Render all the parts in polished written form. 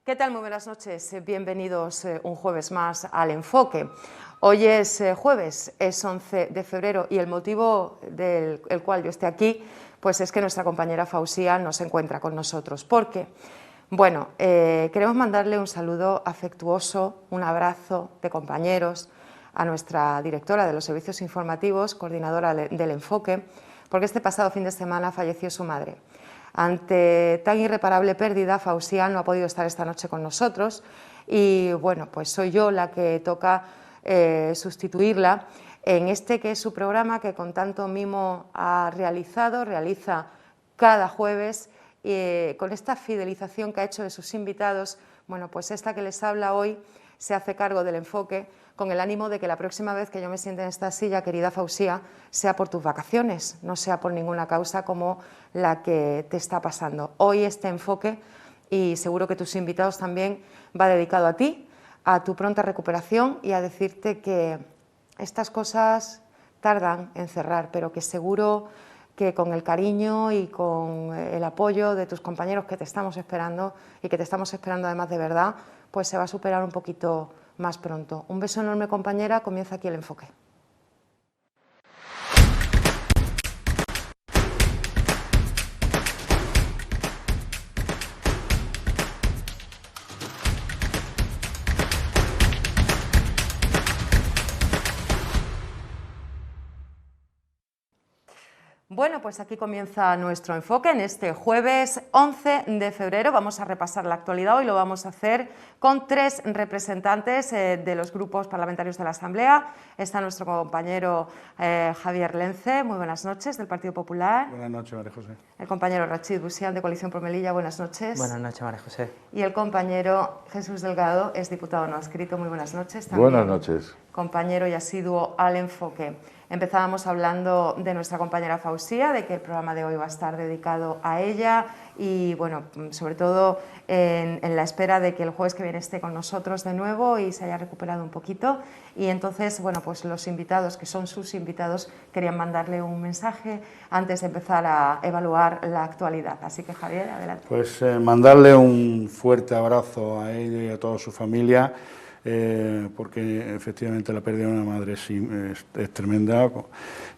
¿Qué tal? Muy buenas noches. Bienvenidos un jueves más al Enfoque. Hoy es jueves, es 11 de febrero y el motivo del cual yo esté aquí pues es que nuestra compañera Fausía no se encuentra con nosotros. ¿Por qué? Bueno, queremos mandarle un saludo afectuoso, un abrazo de compañeros a nuestra directora de los servicios informativos, coordinadora del Enfoque, porque este pasado fin de semana falleció su madre. Ante tan irreparable pérdida, Fausía no ha podido estar esta noche con nosotros y bueno, pues soy yo la que toca sustituirla en este que es su programa que con tanto mimo realiza cada jueves con esta fidelización que ha hecho de sus invitados. Bueno, pues esta que les habla hoy se hace cargo del Enfoque con el ánimo de que la próxima vez que yo me siente en esta silla, querida Fausía, sea por tus vacaciones, no sea por ninguna causa como la que te está pasando. Hoy este Enfoque, y seguro que tus invitados también, va dedicado a ti, a tu pronta recuperación y a decirte que estas cosas tardan en cerrar, pero que seguro que con el cariño y con el apoyo de tus compañeros que te estamos esperando y que te estamos esperando además de verdad, pues se va a superar un poquito más pronto. Un beso enorme, compañera, comienza aquí el Enfoque. Bueno, pues aquí comienza nuestro Enfoque en este jueves 11 de febrero. Vamos a repasar la actualidad. Hoy lo vamos a hacer con tres representantes de los grupos parlamentarios de la Asamblea. Está nuestro compañero Javier Lence, muy buenas noches, del Partido Popular. Buenas noches, María José. El compañero Rachid Busián, de Coalición por Melilla, buenas noches. Buenas noches, María José. Y el compañero Jesús Delgado, es diputado no adscrito, muy buenas noches. También, buenas noches. Compañero y asiduo al Enfoque. Empezábamos hablando de nuestra compañera Fausía, de que el programa de hoy va a estar dedicado a ella y, bueno, sobre todo en la espera de que el jueves que viene esté con nosotros de nuevo y se haya recuperado un poquito. Y entonces, bueno, pues los invitados, que son sus invitados, querían mandarle un mensaje antes de empezar a evaluar la actualidad. Así que, Javier, adelante. Pues mandarle un fuerte abrazo a ella y a toda su familia. Porque efectivamente la pérdida de una madre es tremenda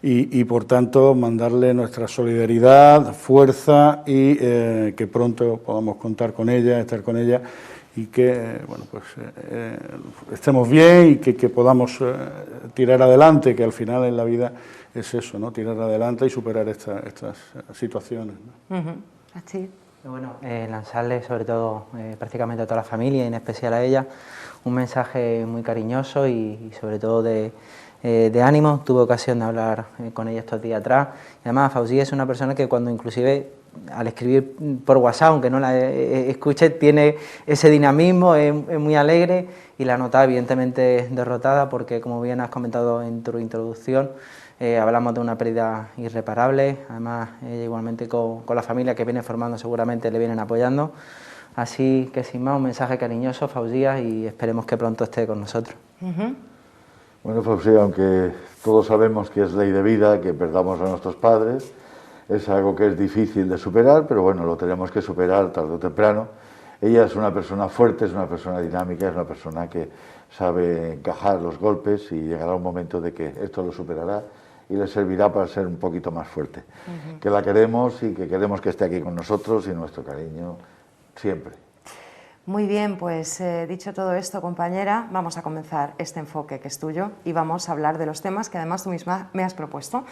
y por tanto mandarle nuestra solidaridad, fuerza y que pronto podamos contar con ella, estar con ella y que bueno, pues, estemos bien y que podamos tirar adelante, que al final en la vida es eso, ¿no? Tirar adelante y superar estas situaciones, ¿no? Así. Bueno, lanzarle sobre todo prácticamente a toda la familia y en especial a ella un mensaje muy cariñoso y sobre todo de ánimo. Tuve ocasión de hablar con ella estos días atrás y además Fausía es una persona que cuando inclusive al escribir por WhatsApp, aunque no la escuche, tiene ese dinamismo, es muy alegre y la nota evidentemente derrotada porque, como bien has comentado en tu introducción, hablamos de una pérdida irreparable, además ella igualmente con la familia que viene formando seguramente le vienen apoyando, así que sin más un mensaje cariñoso, Fausía, y esperemos que pronto esté con nosotros. Bueno, Fausía, aunque todos sabemos que es ley de vida, que perdamos a nuestros padres, es algo que es difícil de superar, pero bueno, lo tenemos que superar tarde o temprano. Ella es una persona fuerte, es una persona dinámica, es una persona que sabe encajar los golpes y llegará un momento de que esto lo superará y le servirá para ser un poquito más fuerte. Que la queremos y que queremos que esté aquí con nosotros y nuestro cariño siempre. Muy bien, pues dicho todo esto, compañera, vamos a comenzar este Enfoque que es tuyo y vamos a hablar de los temas que además tú misma me has propuesto.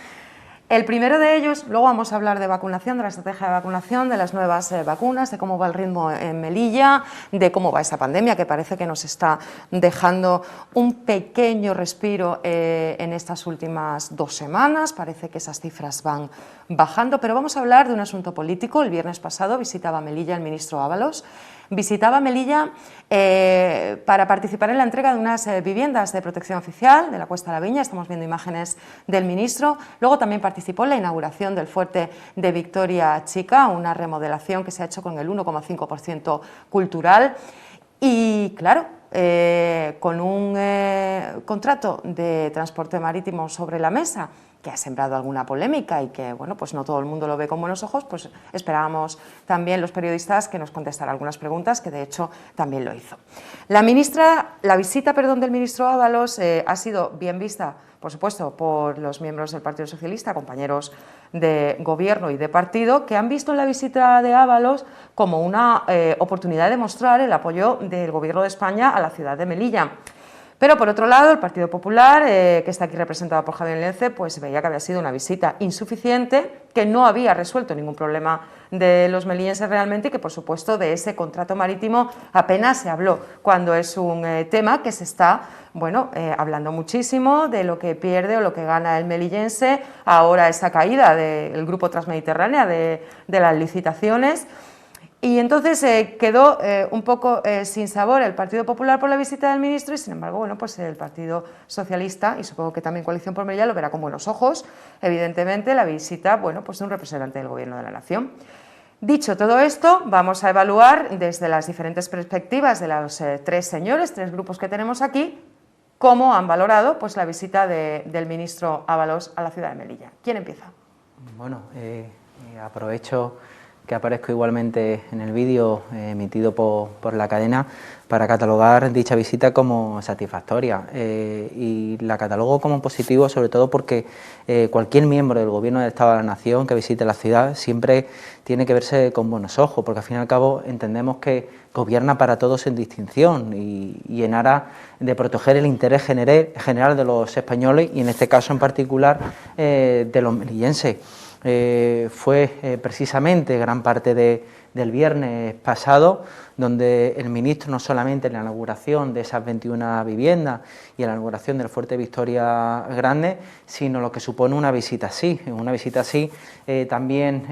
El primero de ellos, luego vamos a hablar de vacunación, de la estrategia de vacunación, de las nuevas vacunas, de cómo va el ritmo en Melilla, de cómo va esa pandemia que parece que nos está dejando un pequeño respiro en estas últimas 2 semanas, parece que esas cifras van bajando, pero vamos a hablar de un asunto político. El viernes pasado visitaba Melilla el ministro Ábalos. Visitaba Melilla para participar en la entrega de unas viviendas de protección oficial de la Cuesta de la Viña. Estamos viendo imágenes del ministro. Luego también participó en la inauguración del fuerte de Victoria Chica, una remodelación que se ha hecho con el 1,5% cultural. Y claro, con un contrato de transporte marítimo sobre la mesa que ha sembrado alguna polémica y que, bueno, pues no todo el mundo lo ve con buenos ojos, pues esperábamos también los periodistas que nos contestara algunas preguntas, que de hecho también lo hizo. La visita del ministro Ábalos ha sido bien vista, por supuesto, por los miembros del Partido Socialista, compañeros de gobierno y de partido, que han visto en la visita de Ábalos como una oportunidad de mostrar el apoyo del Gobierno de España a la ciudad de Melilla. Pero, por otro lado, el Partido Popular, que está aquí representado por Javier Lence, pues veía que había sido una visita insuficiente, que no había resuelto ningún problema de los melillenses realmente y que, por supuesto, de ese contrato marítimo apenas se habló, cuando es un tema que se está, bueno, hablando muchísimo de lo que pierde o lo que gana el melillense, ahora esa caída del Grupo Transmediterránea, de las licitaciones. Y entonces quedó un poco sin sabor el Partido Popular por la visita del ministro y, sin embargo, bueno, pues el Partido Socialista y supongo que también Coalición por Melilla lo verá con buenos ojos, evidentemente, la visita, bueno, pues de un representante del Gobierno de la Nación. Dicho todo esto, vamos a evaluar desde las diferentes perspectivas de los tres grupos que tenemos aquí, cómo han valorado pues la visita del ministro Ábalos a la ciudad de Melilla. ¿Quién empieza? Bueno, aprovecho que aparezco igualmente en el vídeo emitido por la cadena para catalogar dicha visita como satisfactoria y la catalogo como positivo, sobre todo porque cualquier miembro del Gobierno del Estado de la Nación que visite la ciudad siempre tiene que verse con buenos ojos, porque al fin y al cabo entendemos que gobierna para todos sin distinción y en aras de proteger el interés general de los españoles y en este caso en particular de los melillenses. Fue precisamente gran parte del viernes pasado donde el ministro, no solamente en la inauguración de esas 21 viviendas y en la inauguración del Fuerte Victoria Grande, sino lo que supone una visita así. Una visita así también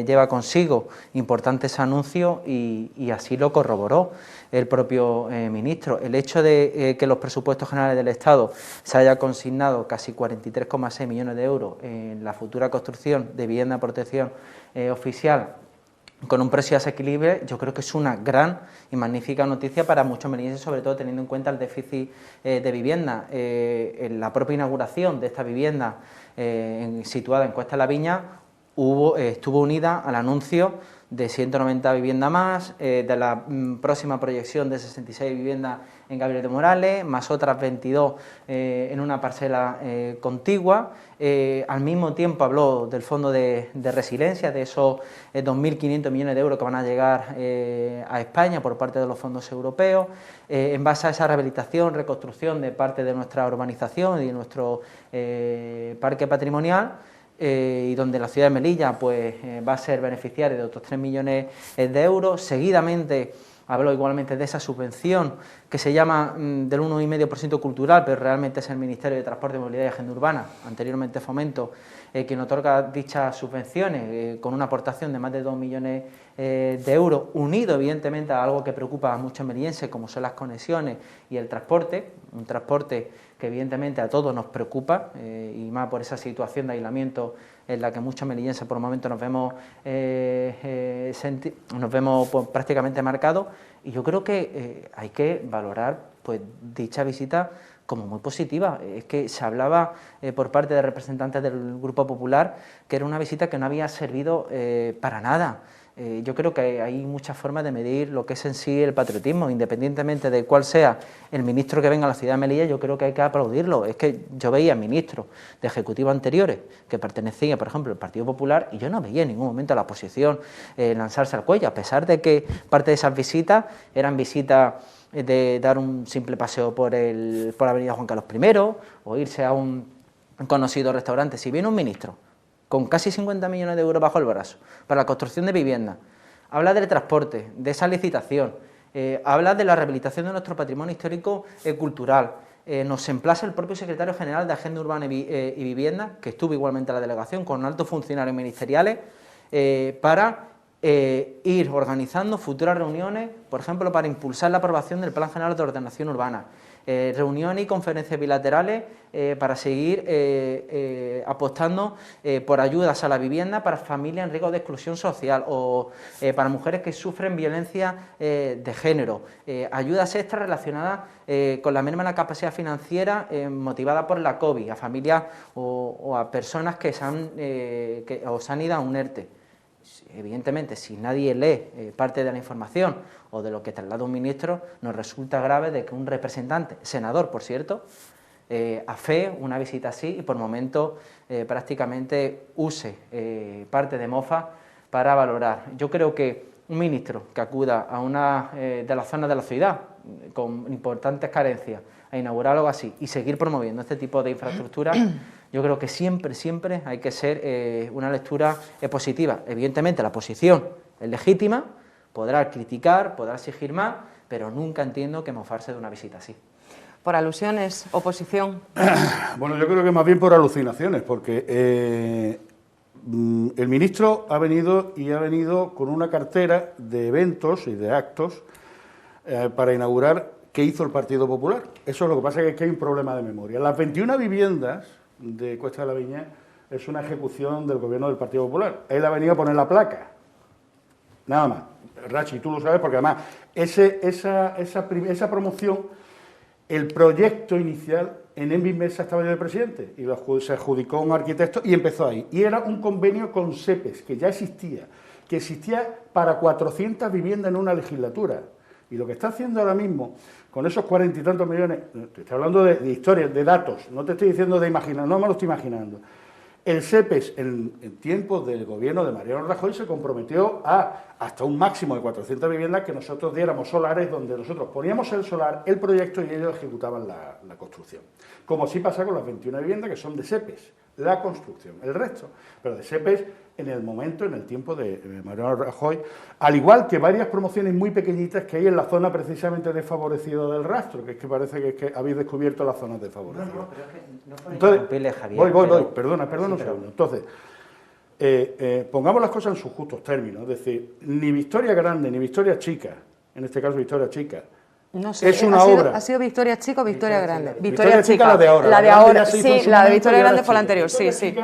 lleva consigo importantes anuncios y así lo corroboró el propio ministro. El hecho de que los presupuestos generales del Estado se haya consignado casi 43,6 millones de euros en la futura construcción de vivienda de protección oficial con un precio asequible, yo creo que es una gran y magnífica noticia para muchos melillenses, sobre todo teniendo en cuenta el déficit de vivienda. En la propia inauguración de esta vivienda situada en Cuesta de la Viña estuvo unida al anuncio de 190 viviendas más, de la próxima proyección de 66 viviendas en Gabriel de Morales, más otras 22 en una parcela contigua. Al mismo tiempo habló del Fondo de Resiliencia, de esos 2.500 millones de euros que van a llegar a España por parte de los fondos europeos, en base a esa rehabilitación, reconstrucción de parte de nuestra urbanización y de nuestro parque patrimonial, y donde la ciudad de Melilla pues, va a ser beneficiaria de otros 3 millones de euros. Seguidamente habló igualmente de esa subvención que se llama del 1,5% cultural, pero realmente es el Ministerio de Transporte, Movilidad y Agenda Urbana, anteriormente Fomento, quien otorga dichas subvenciones con una aportación de más de 2 millones de euros, unido evidentemente a algo que preocupa a muchos melillenses, como son las conexiones y el transporte, un transporte que evidentemente a todos nos preocupa y más por esa situación de aislamiento en la que muchos melillenses por el momento nos vemos pues, prácticamente marcados, y yo creo que hay que valorar pues dicha visita como muy positiva. Es que se hablaba por parte de representantes del Grupo Popular que era una visita que no había servido para nada. Yo creo que hay muchas formas de medir lo que es en sí el patriotismo, independientemente de cuál sea el ministro que venga a la ciudad de Melilla. Yo creo que hay que aplaudirlo. Es que yo veía ministros de ejecutivos anteriores que pertenecían, por ejemplo, al Partido Popular, y yo no veía en ningún momento a la oposición lanzarse al cuello, a pesar de que parte de esas visitas eran visitas de dar un simple paseo por la avenida Juan Carlos I o irse a un conocido restaurante. Si viene un ministro con casi 50 millones de euros bajo el brazo para la construcción de viviendas, habla del transporte, de esa licitación, habla de la rehabilitación de nuestro patrimonio histórico cultural, nos emplaza el propio secretario general de Agenda Urbana y Vivienda, que estuvo igualmente en la delegación con altos funcionarios ministeriales, para ir organizando futuras reuniones, por ejemplo, para impulsar la aprobación del Plan General de Ordenación Urbana. reuniones y conferencias bilaterales para seguir apostando por ayudas a la vivienda para familias en riesgo de exclusión social o para mujeres que sufren violencia de género, ayudas extras relacionadas con la merma en la capacidad financiera motivada por la COVID, a familias o a personas que se han ido a un ERTE. Evidentemente, si nadie lee parte de la información o de lo que traslada un ministro, nos resulta grave de que un representante, senador por cierto, afee una visita así y por momentos prácticamente use parte de mofa para valorar. Yo creo que un ministro que acuda a una de las zonas de la ciudad con importantes carencias a inaugurar algo así y seguir promoviendo este tipo de infraestructuras, yo creo que siempre hay que ser una lectura positiva. Evidentemente la posición es legítima, podrá criticar, podrá exigir más, pero nunca entiendo que mofarse de una visita así. ¿Por alusiones, oposición? Bueno, yo creo que más bien por alucinaciones, porque el ministro ha venido con una cartera de eventos y de actos para inaugurar qué hizo el Partido Popular. Eso es lo que pasa, que es que hay un problema de memoria. Las 21 viviendas de Cuesta de la Viña es una ejecución del gobierno del Partido Popular. Él ha venido a poner la placa, nada más. Rachi, tú lo sabes, porque además esa promoción, el proyecto inicial en Envismesa estaba yo de presidente y se adjudicó un arquitecto y empezó ahí. Y era un convenio con SEPES, que ya existía, para 400 viviendas en una legislatura. Y lo que está haciendo ahora mismo, con esos 40 y tantos millones, te estoy hablando de historias, de datos, no te estoy diciendo de imaginar, no me lo estoy imaginando. El SEPES, en tiempos del gobierno de Mariano Rajoy, se comprometió a hasta un máximo de 400 viviendas que nosotros diéramos solares, donde nosotros poníamos el solar, el proyecto y ellos ejecutaban la construcción. Como sí pasa con las 21 viviendas que son de SEPES, la construcción, el resto, pero de SEPES en el tiempo de Mariano Rajoy, al igual que varias promociones muy pequeñitas que hay en la zona precisamente desfavorecida del Rastro, que es que parece que, habéis descubierto las zonas desfavorecidas. No, pero es que no puede Entonces, Javier, voy, perdona un segundo. Entonces, pongamos las cosas en sus justos términos, es decir, ni Victoria Grande ni Victoria Chica, en este caso Victoria Chica, no sé, es una obra. ¿Ha sido Victoria Chica o Victoria Grande? Victoria Chica, la de ahora. La de ahora, sí, la de Victoria Grande fue la anterior, sí, sí.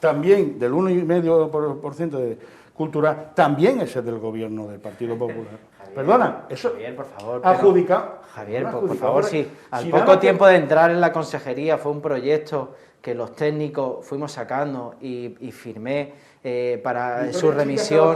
También del 1,5% de cultura, también ese es del gobierno del Partido Popular. Perdona, eso Javier, por favor. adjudicado. Javier, por favor, sí. Al poco tiempo de entrar en la consejería fue un proyecto que los técnicos fuimos sacando y firmé para su remisión.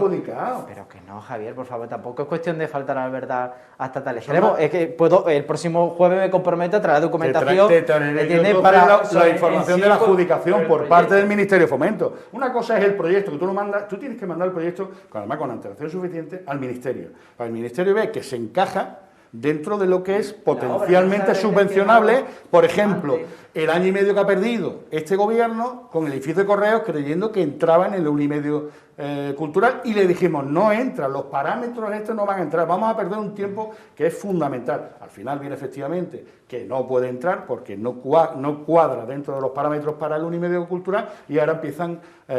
Pero que no, Javier, por favor, tampoco es cuestión de faltar a la verdad hasta tal extremo. Es que el próximo jueves me comprometo a traer documentación. ¿Entiendes? Para la información de la adjudicación por parte del Ministerio de Fomento. Una cosa es el proyecto que tú lo mandas, tú tienes que mandar el proyecto, además con antelación suficiente, al Ministerio. Para el Ministerio ve que se encaja dentro de lo que es potencialmente subvencionable, por ejemplo, el año y medio que ha perdido este gobierno con el edificio de Correos creyendo que entraba en el 1,5 cultural y le dijimos, no entra, los parámetros estos no van a entrar, vamos a perder un tiempo que es fundamental. Al final viene efectivamente que no puede entrar porque no cuadra dentro de los parámetros para el 1,5 cultural y ahora empiezan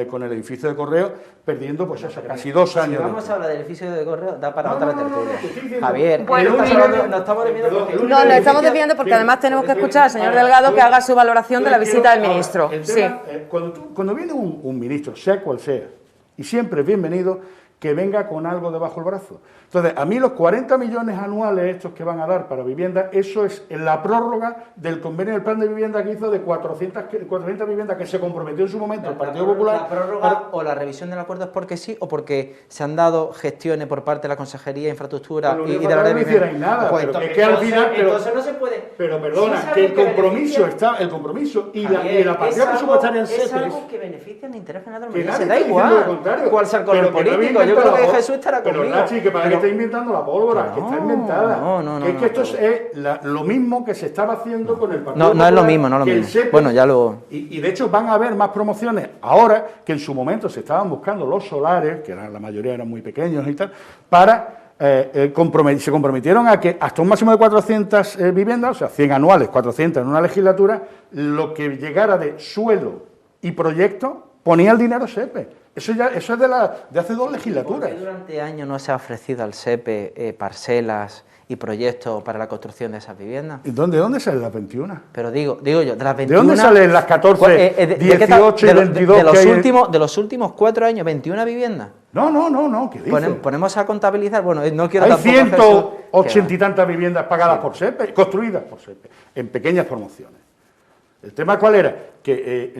con el edificio de Correos perdiendo pues eso, casi 2 años. Si vamos a hablar del edificio de Correos, da para otra tertulia. Javier, bueno, nos estamos desviando. No, nos estamos desviando porque además tenemos que escuchar al señor Delgado que haga su valoración de la visita del ministro. Sí. Cuando viene un ministro, sea cual sea, y siempre es bienvenido, que venga con algo debajo del brazo. Entonces, a mí los 40 millones anuales estos que van a dar para vivienda, eso es en la prórroga del convenio del plan de vivienda que hizo de 400 viviendas que se comprometió en su momento el Partido Popular. ¿La prórroga o la revisión del acuerdo es porque sí o porque se han dado gestiones por parte de la Consejería de Infraestructura y de la no hicierais nada, pues pero es que al final... Entonces no se puede... Pero perdona, que el compromiso y la partida presupuestaria en SEPES... Es algo que beneficia el interés general de la se da igual cuál sea el color político. Yo creo que Jesús estará conmigo. Pero Nachi, que para que está inventando la pólvora, que está inventada. No, es que esto es lo mismo que se estaba haciendo con el Partido Popular. No es lo mismo, no es lo mismo. Bueno, ya lo... Y de hecho van a haber más promociones ahora que en su momento se estaban buscando los solares, que la mayoría eran muy pequeños y tal, para... se comprometieron a que hasta un máximo de 400 viviendas, o sea, 100 anuales, 400 en una legislatura, lo que llegara de suelo y proyecto ponía el dinero SEPES. Eso es de hace 2 legislaturas. ¿Por qué durante años no se ha ofrecido al SEPE parcelas y proyectos para la construcción de esas viviendas. ¿Y dónde salen las 21? Pero digo yo, de las 21... ¿De dónde salen las 14, 18 y 22 de los últimos 4 años, 21 viviendas? No, ¿qué dices? Ponemos a contabilizar, bueno, no quiero Hay tampoco... 180 y tantas viviendas pagadas por SEPE, construidas por SEPE, en pequeñas promociones. ¿El tema cuál era? Que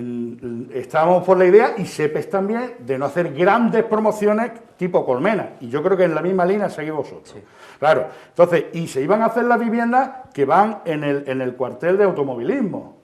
estábamos por la idea, y SEPES también, de no hacer grandes promociones tipo Colmena, y yo creo que en la misma línea seguís vosotros. Sí. Claro, entonces, y se iban a hacer las viviendas que van en el cuartel de automovilismo.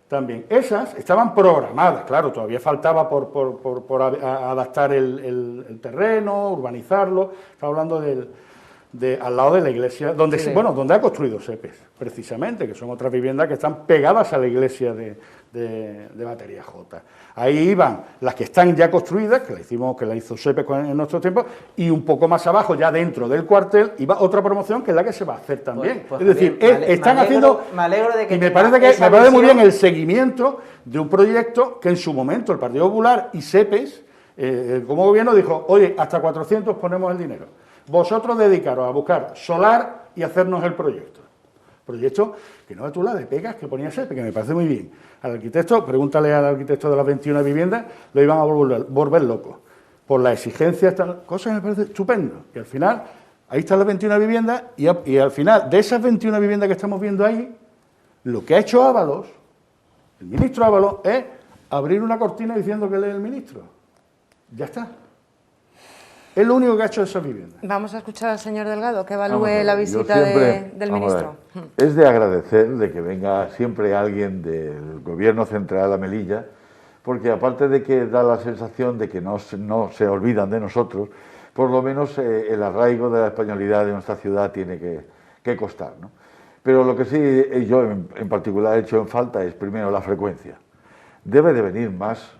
También, esas estaban programadas, claro, todavía faltaba por adaptar el terreno, urbanizarlo, estaba hablando al lado de la iglesia, donde, sí, donde ha construido SEPES, precisamente, que son otras viviendas que están pegadas a la iglesia de Batería J. Ahí iban las que están ya construidas, que la hizo SEPES en nuestro tiempo, y un poco más abajo, ya dentro del cuartel, iba otra promoción que es la que se va a hacer también. Es decir, están haciendo... Me alegro de que... Y me parece muy bien el seguimiento de un proyecto que en su momento el Partido Popular y SEPES, como gobierno, dijo, oye, hasta 400 ponemos el dinero. Vosotros dedicaros a buscar solar y hacernos el proyecto. Proyecto que no tú la de pegas que ponía SEPE, que me parece muy bien. Al arquitecto, pregúntale al arquitecto de las 21 viviendas, lo iban a volver loco. Por la exigencia, cosa que me parece estupendo. Y al final, ahí están las 21 viviendas, y al final, de esas 21 viviendas que estamos viendo ahí, lo que ha hecho Ábalos, el ministro Ábalos, es abrir una cortina diciendo que él es el ministro. Ya está. Es lo único que ha hecho esa vivienda. Vamos a escuchar al señor Delgado, que evalúe la visita del ministro. Es de agradecer de que venga siempre alguien del Gobierno central a Melilla, porque aparte de que da la sensación de que no se olvidan de nosotros, por lo menos el arraigo de la españolidad de nuestra ciudad tiene que costar, ¿no? Pero lo que sí yo en particular he hecho en falta es primero la frecuencia. Debe de venir más,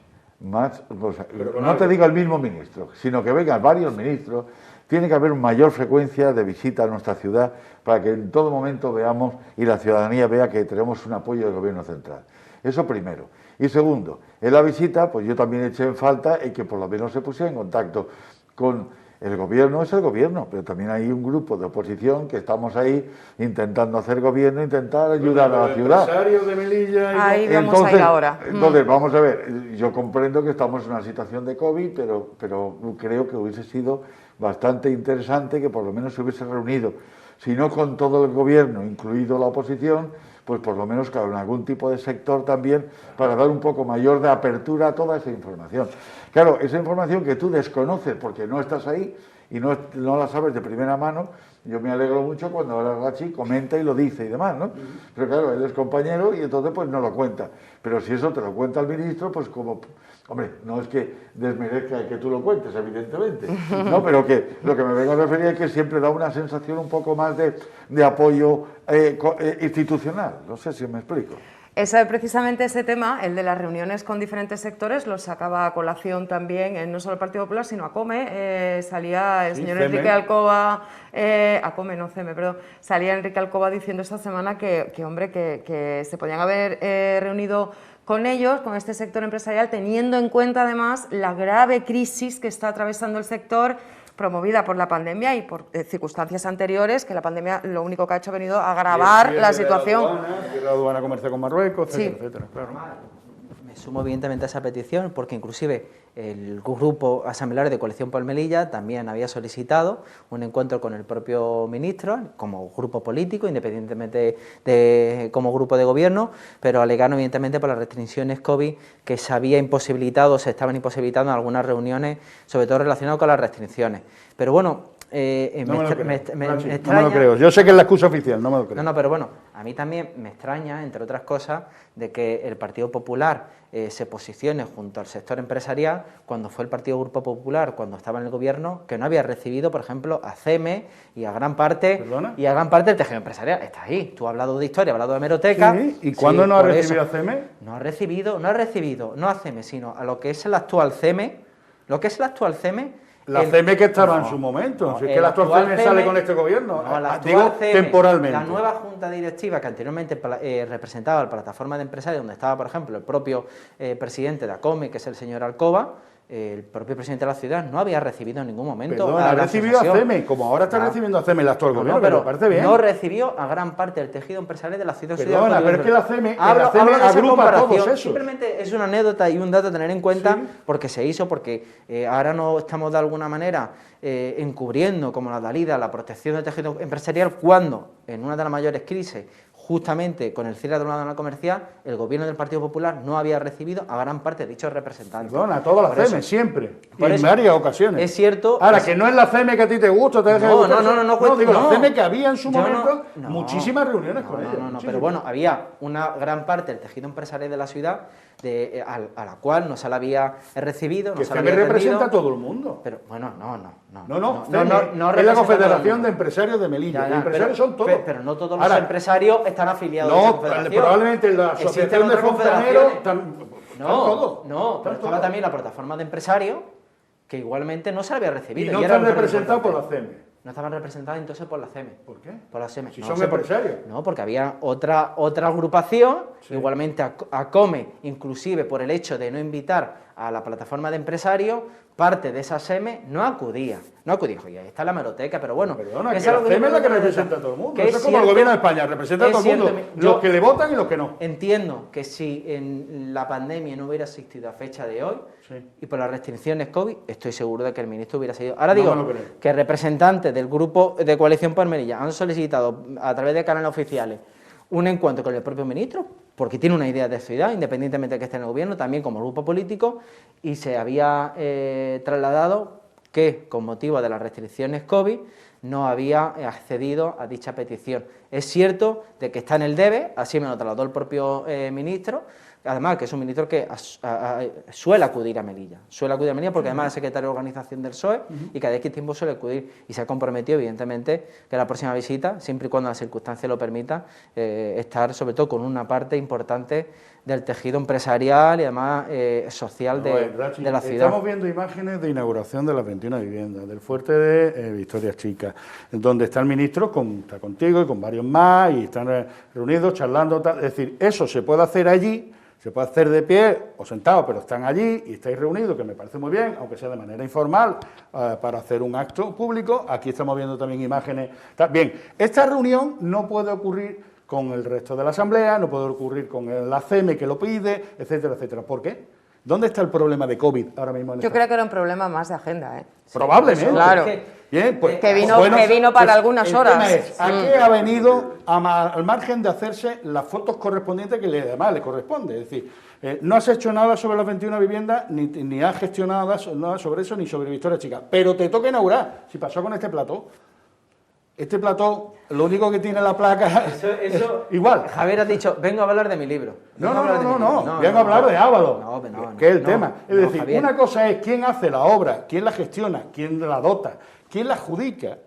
o sea, no te digo el mismo ministro, sino que vengan varios ministros. Tiene que haber mayor frecuencia de visita a nuestra ciudad para que en todo momento veamos y la ciudadanía vea que tenemos un apoyo del Gobierno central. Eso primero. Y segundo, en la visita, pues yo también eché en falta que por lo menos se pusiera en contacto con el Gobierno. Es el Gobierno, pero también hay un grupo de oposición que estamos ahí intentando hacer gobierno, intentar ayudar a la ciudad. Empresarios de Melilla. Ahí vamos a ir ahora. Entonces, vamos a ver, yo comprendo que estamos en una situación de COVID, pero creo que hubiese sido bastante interesante que por lo menos se hubiese reunido, si no con todo el Gobierno, incluido la oposición, pues por lo menos con algún tipo de sector también, para dar un poco mayor de apertura a toda esa información. Claro, esa información que tú desconoces porque no estás ahí y no la sabes de primera mano, yo me alegro mucho cuando ahora Rachi comenta y lo dice y demás, ¿no? Pero claro, él es compañero y entonces pues no lo cuenta. Pero si eso te lo cuenta el ministro, pues como... Hombre, no es que desmerezca que tú lo cuentes, evidentemente, ¿no? Pero que lo que me vengo a referir es que siempre da una sensación un poco más de apoyo institucional. No sé si me explico. Precisamente ese tema, el de las reuniones con diferentes sectores, lo sacaba a colación también, no solo el Partido Popular, sino ACOME. Salía el señor Enrique Alcoba, ACOME, no CEME, perdón, salía Enrique Alcoba diciendo esta semana que se podían haber reunido con ellos, con este sector empresarial, teniendo en cuenta además la grave crisis que está atravesando el sector, promovida por la pandemia y por circunstancias anteriores, que la pandemia lo único que ha hecho ha venido a agravar la situación. La aduana comercial con Marruecos, etcétera, etcétera, claro. Me sumo evidentemente a esa petición porque inclusive el grupo asambleario de Coalición por Melilla también había solicitado un encuentro con el propio ministro como grupo político, independientemente como grupo de gobierno, pero alegando evidentemente por las restricciones COVID que se estaban imposibilitando algunas reuniones, sobre todo relacionadas con las restricciones. Pero bueno, no me lo creo. Yo sé que es la excusa oficial, no me lo creo. No, pero bueno, a mí también me extraña, entre otras cosas, de que el Partido Popular se posicione junto al sector empresarial cuando fue el Partido Grupo Popular, cuando estaba en el gobierno, que no había recibido, por ejemplo, a CEME y a gran parte del tejido empresarial. Está ahí. Tú has hablado de historia, has hablado de hemeroteca. Sí. ¿Y cuándo no ha recibido a CEME? No ha recibido, no a CEME, sino a lo que es el actual CEME. Lo que es el actual CEME. La CEME que estaba en su momento, si es que la actual CEME sale con este gobierno, digo temporalmente. La nueva junta directiva que anteriormente representaba la plataforma de empresarios, donde estaba, por ejemplo, el propio presidente de ACOME, que es el señor Alcoba, el propio presidente de la ciudad no había recibido en ningún momento Perdón, a ha la recibido a asociación. CEME, como ahora está recibiendo a CEME el actual No, gobierno, pero me parece bien. no recibió a gran parte del tejido empresarial de la ciudad. Perdona, pero es que la CEME, Hablo de esa agrupa a todos comparación. esos. Simplemente es una anécdota y un dato a tener en cuenta, Sí. porque se hizo, porque ahora no estamos de alguna manera encubriendo, como la Dalida, la protección del tejido empresarial, cuando en una de las mayores crisis, justamente con el cierre de una zona comercial, el gobierno del Partido Popular no había recibido a gran parte de dichos representantes. Perdona, a toda la Por CEME, eso- siempre, por y en eso, varias ocasiones. es cierto. Ahora, que no es la CEME que a ti te gusta, te deja de gustar, digo, la no. CEME que había en su Yo momento no, muchísimas reuniones con ella. No, muchísimas. pero bueno, había una gran parte del tejido empresarial de la ciudad a la cual no se la había recibido, no que se la CEME había representa a atendido. todo el mundo. Pero bueno, no, CEME es la representa a todo el Confederación mundo. de Empresarios de Melilla. Ya, Los empresarios son todos. Pero no todos los Ahora, empresarios están afiliados a esa no, confederación. probablemente la Existen Asociación de otras Fontaneros confederaciones. todos. No, pero estaba también la plataforma de empresarios, que igualmente no se la había Y recibido. no era están un cargo representados por la importante. CEME. No estaban representados entonces por la CEME. ¿Por qué? Por la CEME. Si No son sé por- empresarios. No, porque había otra agrupación, Sí. igualmente ACOME, inclusive por el hecho de no invitar a la plataforma de empresarios, parte de esa SEME no acudía. Oye, ahí está la hemeroteca, pero bueno. Perdona, que es la algo CEME es la que yo creo representa a todo el mundo. que Eso es como el gobierno de España, representa a es todo el mundo. cierto, Los yo que le votan y los que no. Entiendo que si en la pandemia no hubiera existido a fecha de hoy, Sí. y por las restricciones COVID, estoy seguro de que el ministro hubiera sido. Ahora No digo me lo creo. que representantes del grupo de Coalición por Melilla han solicitado a través de canales oficiales un encuentro con el propio ministro, porque tiene una idea de ciudad, independientemente de que esté en el gobierno, también como grupo político, y se había trasladado que, con motivo de las restricciones COVID, no había accedido a dicha petición. Es cierto de que está en el debe, así me lo trasladó el propio ministro, además que es un ministro que suele acudir a Melilla, porque además es secretario de organización del PSOE y cada X tiempo suele acudir y se ha comprometido evidentemente que la próxima visita, siempre y cuando las circunstancias lo permitan, estar sobre todo con una parte importante del tejido empresarial y además social de la ciudad. Estamos viendo imágenes de inauguración de las 21 viviendas, del fuerte de Victoria Chica, donde está el ministro, está contigo y con varios más, y están reunidos, charlando, tal. Es decir, eso se puede hacer allí, se puede hacer de pie o sentado, pero están allí y estáis reunidos, que me parece muy bien, aunque sea de manera informal, para hacer un acto público. Aquí estamos viendo también imágenes. Bien, esta reunión no puede ocurrir con el resto de la Asamblea, no puede ocurrir con la CEME que lo pide, etcétera, etcétera. ¿Por qué? ¿Dónde está el problema de COVID ahora mismo? Yo creo que era un problema más de agenda, ¿eh? Probablemente. Claro. Bien, pues, Que vino para algunas el horas. tema es, ¿a qué ha venido al margen de hacerse las fotos correspondientes que además le corresponde? Es decir, no has hecho nada sobre las 21 viviendas, ni has gestionado nada sobre eso, ni sobre Victoria Chica. Pero te toca inaugurar, si pasó con este plató. Este plató, lo único que tiene la placa es igual. Javier ha dicho, vengo a hablar de mi libro. No, vengo a hablar de Ábalos, que es el tema. Es decir, Javier. una cosa es quién hace la obra, quién la gestiona, quién la dota, quién la adjudica,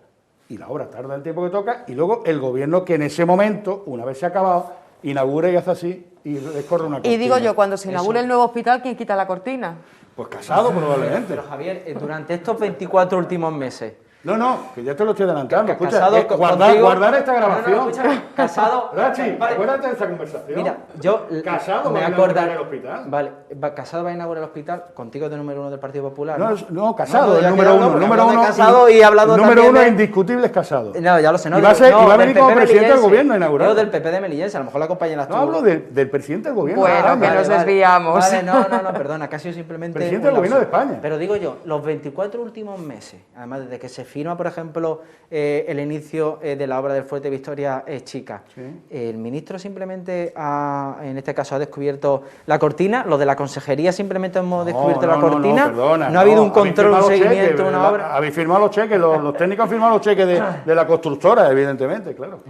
y la obra tarda el tiempo que toca, y luego el gobierno que en ese momento, una vez se ha acabado, inaugura y hace así, y les corre una cortina. Y digo yo, cuando se inaugure el nuevo hospital, ¿quién quita la cortina? Pues Casado, probablemente. Pero Javier, durante estos 24 últimos meses, No, que ya te lo estoy adelantando. Escucha, Casado guardar esta grabación. No, escúchame, Casado. Rachi, Vale. acuérdate de esa conversación. Mira, yo Casado me va a acordaré. inaugurar el hospital. Vale, Casado va a inaugurar el hospital contigo de número 1 del Partido Popular. No, Casado, ya el número quedado, uno. porque Número hablo de uno, Casado y he hablado el número también uno de- indiscutible es Casado. No, ya lo sé. No, Y va a ser- no, y va a del venir como PP presidente del melillense. gobierno a inaugurar. Yo del PP de Melillense, a lo mejor la compañera No hablo del presidente del gobierno. Bueno, de España. que nos desviamos. Vale, no, perdona, que ha sido simplemente Presidente un del gobierno de lapsus. España. Pero digo yo, los 24 últimos meses, además desde que se firma, por ejemplo, el inicio de la obra del Fuerte Victoria Chica, Sí. el ministro simplemente en este caso ha descubierto la cortina, lo de la consejería simplemente hemos descubierto la cortina, perdona, no ha habido un habéis control, un firmado los seguimiento, cheques, una obra. Habéis firmado los cheques, los técnicos han firmado los cheques de la constructora, evidentemente, claro.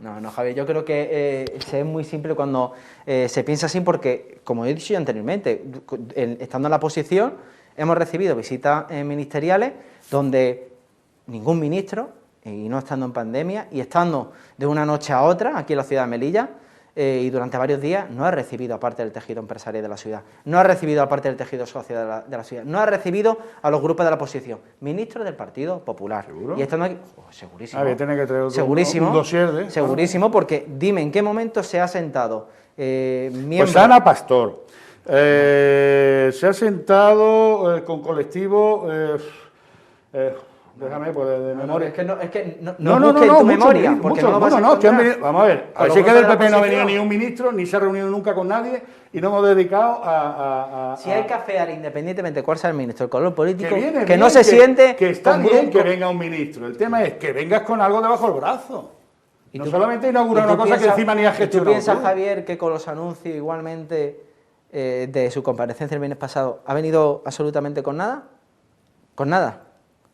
No, Javier, yo creo que es muy simple cuando se piensa así porque, como he dicho ya anteriormente, estando en la posición, hemos recibido visitas ministeriales donde ningún ministro, y no estando en pandemia, y estando de una noche a otra aquí en la ciudad de Melilla, y durante varios días no ha recibido a parte del tejido empresarial de la ciudad, no ha recibido a parte del tejido social de la ciudad, no ha recibido a los grupos de la oposición, ministros del Partido Popular. ¿Seguro? Y estando aquí, segurísimo. Tiene que traer Segurísimo. un dossier de... Segurísimo, porque dime en qué momento se ha sentado Pues miembro... Ana Pastor, Se ha sentado con colectivo, déjame, pues de memoria. Es que no busques en tu memoria, porque no lo vas a encontrar. Vamos a ver, así que del PP no ha venido ni un ministro, ni se ha reunido nunca con nadie, y no hemos dedicado a si hay que afear, independientemente de cuál sea el ministro, el color político, viene que bien, no se siente... Que está bien que venga un ministro, el tema es que vengas con algo debajo del brazo. Y No tú- solamente inaugurar y tú una cosa que piensas- encima ni has ¿y tú gestionado piensas, tú. Javier, que con los anuncios igualmente de su comparecencia el viernes pasado ha venido absolutamente con nada? ¿Con nada?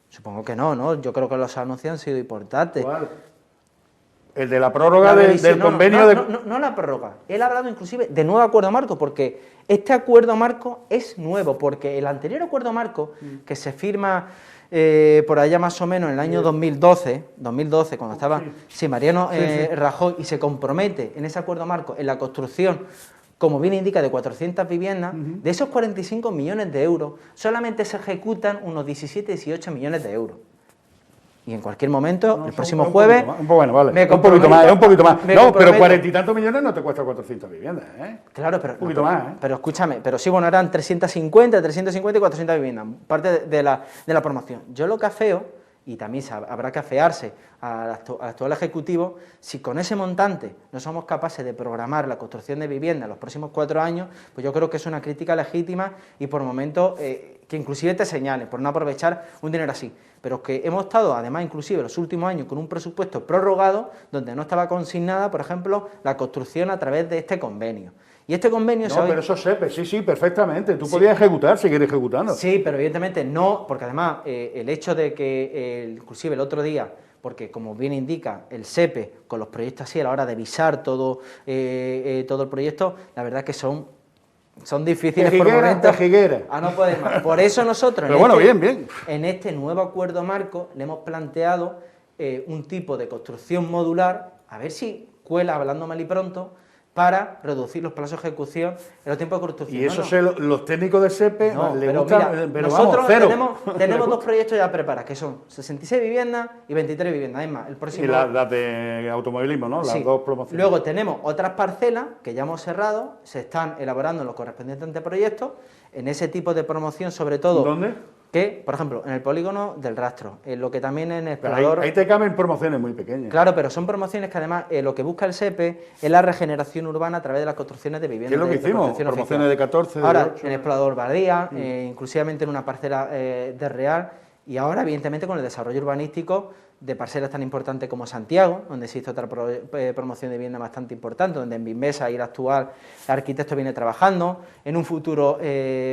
Supongo que no, ¿no? Yo creo que los anuncios han sido importantes. ¿Cuál? El de la prórroga La revisión, del convenio de... no la prórroga. Él ha hablado inclusive de nuevo acuerdo marco, porque este acuerdo marco es nuevo, porque el anterior acuerdo marco, que se firma por allá más o menos en el año 2012, cuando estaba Mariano Rajoy, y se compromete en ese acuerdo marco en la construcción, como bien indica, de 400 viviendas, de esos 45 millones de euros, solamente se ejecutan unos 17-18 millones de euros. Y en cualquier momento, el próximo jueves... Bueno, vale, me un poquito más, un poquito más. me No, pero comprometo. 40 y tantos millones no te cuesta 400 viviendas, ¿eh? Claro, pero, Un poquito más, ¿eh? pero escúchame, pero sí, bueno, eran 350 y 400 viviendas, parte de la promoción. Yo lo que afeo, y también habrá que afearse al actual Ejecutivo, si con ese montante no somos capaces de programar la construcción de viviendas los próximos 4 años, pues yo creo que es una crítica legítima y por momentos que inclusive te señale por no aprovechar un dinero así. Pero que hemos estado, además, inclusive los últimos años con un presupuesto prorrogado donde no estaba consignada, por ejemplo, la construcción a través de este convenio. Y este convenio... No, pero eso SEPE, sí, perfectamente. Tú podías ejecutar, seguir ejecutando. Sí, pero evidentemente no, porque además el hecho de que, inclusive el otro día, porque como bien indica el SEPE, con los proyectos así a la hora de visar todo el proyecto, la verdad que son difíciles por momentos. A no poder más. Por eso nosotros, Pero bueno, bien. en este nuevo acuerdo marco, le hemos planteado un tipo de construcción modular, a ver si cuela, hablando mal y pronto, para reducir los plazos de ejecución en los tiempos de construcción. Y eso los técnicos de SEPE les gusta, mira, pero nosotros vamos, cero. tenemos 2 proyectos ya preparados, que son 66 viviendas y 23 viviendas. Es más, el próximo... Y las de automovilismo, ¿no? Las Sí. dos promociones. Luego tenemos otras parcelas que ya hemos cerrado, se están elaborando los correspondientes anteproyectos, en ese tipo de promoción sobre todo... ¿Dónde? Que, por ejemplo, en el polígono del Rastro, en lo que también en el Pero explorador... ahí te caben promociones muy pequeñas. Claro, pero son promociones que además lo que busca el SEPE es la regeneración urbana a través de las construcciones de viviendas. ¿Qué es lo que hicimos? protección Promociones oficial. de 14, de Ahora, 8. en el explorador Badía, inclusivamente en una parcela de Real, y ahora, evidentemente, con el desarrollo urbanístico de parcelas tan importantes como Santiago, donde existe otra promoción de vivienda bastante importante, donde en Bimbesa y el actual arquitecto viene trabajando, en un futuro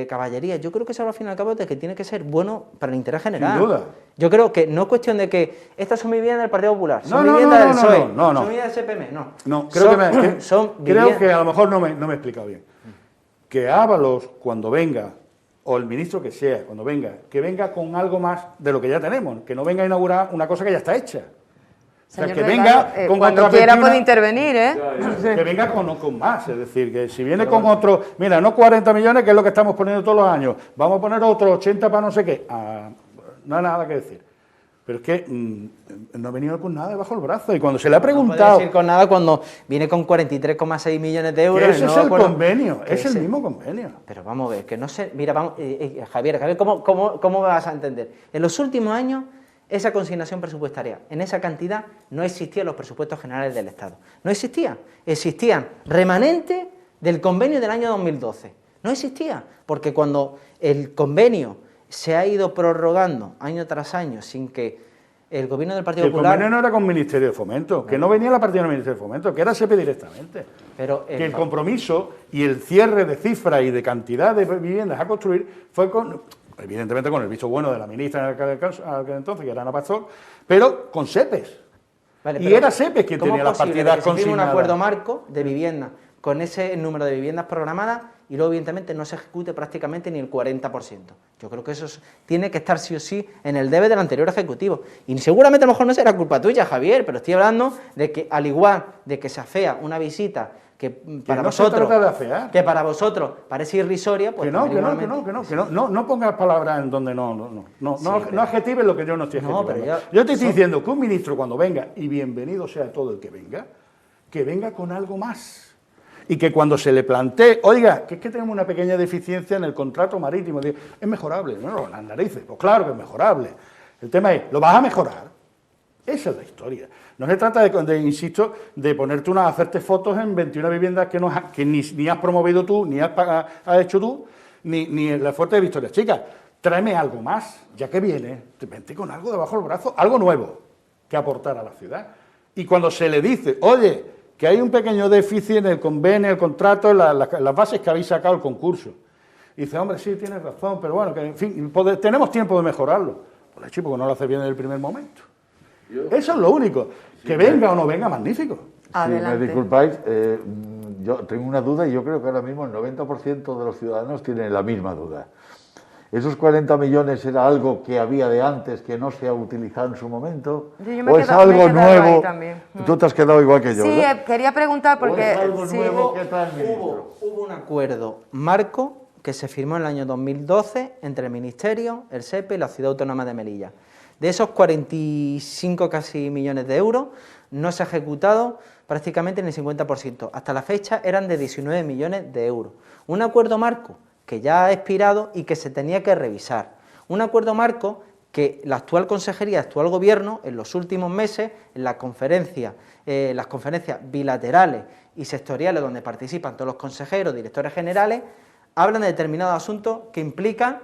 Caballería. Yo creo que eso al fin y al cabo es que tiene que ser bueno para el interés general. Sin duda. Yo creo que no es cuestión de que estas son viviendas del Partido Popular, son No, viviendas del no, PSOE, no. son viviendas del CPM, no. No, creo son que a lo mejor no me he explicado bien. Que Ábalos, cuando venga, o el ministro que sea, cuando venga, que venga con algo más de lo que ya tenemos, que no venga a inaugurar una cosa que ya está hecha. O sea, Señor que Delgado, venga con cuando otra quiera perspectiva, puede intervenir, ¿eh? que venga con más, es decir, que si viene con otro, mira, no 40 millones, que es lo que estamos poniendo todos los años, vamos a poner otros 80 para no sé qué, no hay nada que decir. Pero es que no ha venido con nada debajo del brazo, y cuando se le ha No puede preguntado... decir con nada cuando viene con 43,6 millones de euros. que ese es nuevo el acuerdo, convenio, que es el mismo convenio. Pero vamos a ver, que no sé... Mira, vamos, Javier, ¿cómo vas a entender? En los últimos años, esa consignación presupuestaria, en esa cantidad, no existía en los presupuestos generales del Estado. No existía. Existían remanentes del convenio del año 2012. No existía, porque cuando el convenio se ha ido prorrogando año tras año sin que el gobierno del Partido El Popular... convenio no era con el Ministerio de Fomento, que no venía la partida del Ministerio de Fomento, que era SEPE directamente. Pero que el compromiso y el cierre de cifras y de cantidad de viviendas a construir fue evidentemente con el visto bueno de la ministra en aquel entonces, que era Ana Pastor, pero con SEPES. Vale, y pero era SEPES quien tenía las partidas consignadas. ¿Cómo es posible que se firme un consignadas? acuerdo marco de vivienda con ese número de viviendas programadas y luego, evidentemente, no se ejecute prácticamente ni el 40%? Yo creo que eso tiene que estar sí o sí en el debe del anterior Ejecutivo. Y seguramente a lo mejor no será culpa tuya, Javier, pero estoy hablando de que, al igual de que se afea una visita que para no vosotros, se trata de afear. que para vosotros parece irrisoria, pues Que no pongas palabras en donde no adjetives lo que yo no estoy No, adjetivando. pero Yo te estoy diciendo que un ministro cuando venga, y bienvenido sea todo el que venga con algo más. y que cuando se le plantee, oiga, que es que tenemos una pequeña deficiencia en el contrato marítimo, es mejorable. Bueno, las narices, pues claro que es mejorable. El tema es, ¿lo vas a mejorar? Esa es la historia. No se trata insisto, de ponerte hacerte fotos en 21 viviendas que ni has promovido tú, ni has hecho tú, ni en la Fuerte de Victoria. Chicas, tráeme algo más, ya que vienes, vente con algo debajo del brazo, algo nuevo que aportar a la ciudad. Y cuando se le dice, oye, que hay un pequeño déficit en el convenio, el contrato, en las bases que habéis sacado el concurso. Y dice, hombre, sí, tienes razón, pero bueno, que en fin, tenemos tiempo de mejorarlo. Pues chico, porque no lo hace bien en el primer momento. Eso es lo único. Que venga o no venga, magnífico. Si me disculpáis, yo tengo una duda y yo creo que ahora mismo el 90% de los ciudadanos tienen la misma duda. ¿Esos 40 millones era algo que había de antes, que no se ha utilizado en su momento? ¿O es algo nuevo? Tú te has quedado igual que yo, sí, ¿verdad? Quería preguntar porque... ¿O es algo nuevo que trae el ministro? Hubo un acuerdo marco que se firmó en el año 2012 entre el Ministerio, el SEPE y la Ciudad Autónoma de Melilla. De esos 45 casi millones de euros, no se ha ejecutado prácticamente ni el 50%. Hasta la fecha eran de 19 millones de euros. Un acuerdo marco que ya ha expirado y que se tenía que revisar. Un acuerdo marco que la actual consejería, el actual gobierno, en los últimos meses, en las conferencias bilaterales y sectoriales donde participan todos los consejeros, directores generales, hablan de determinados asuntos que implican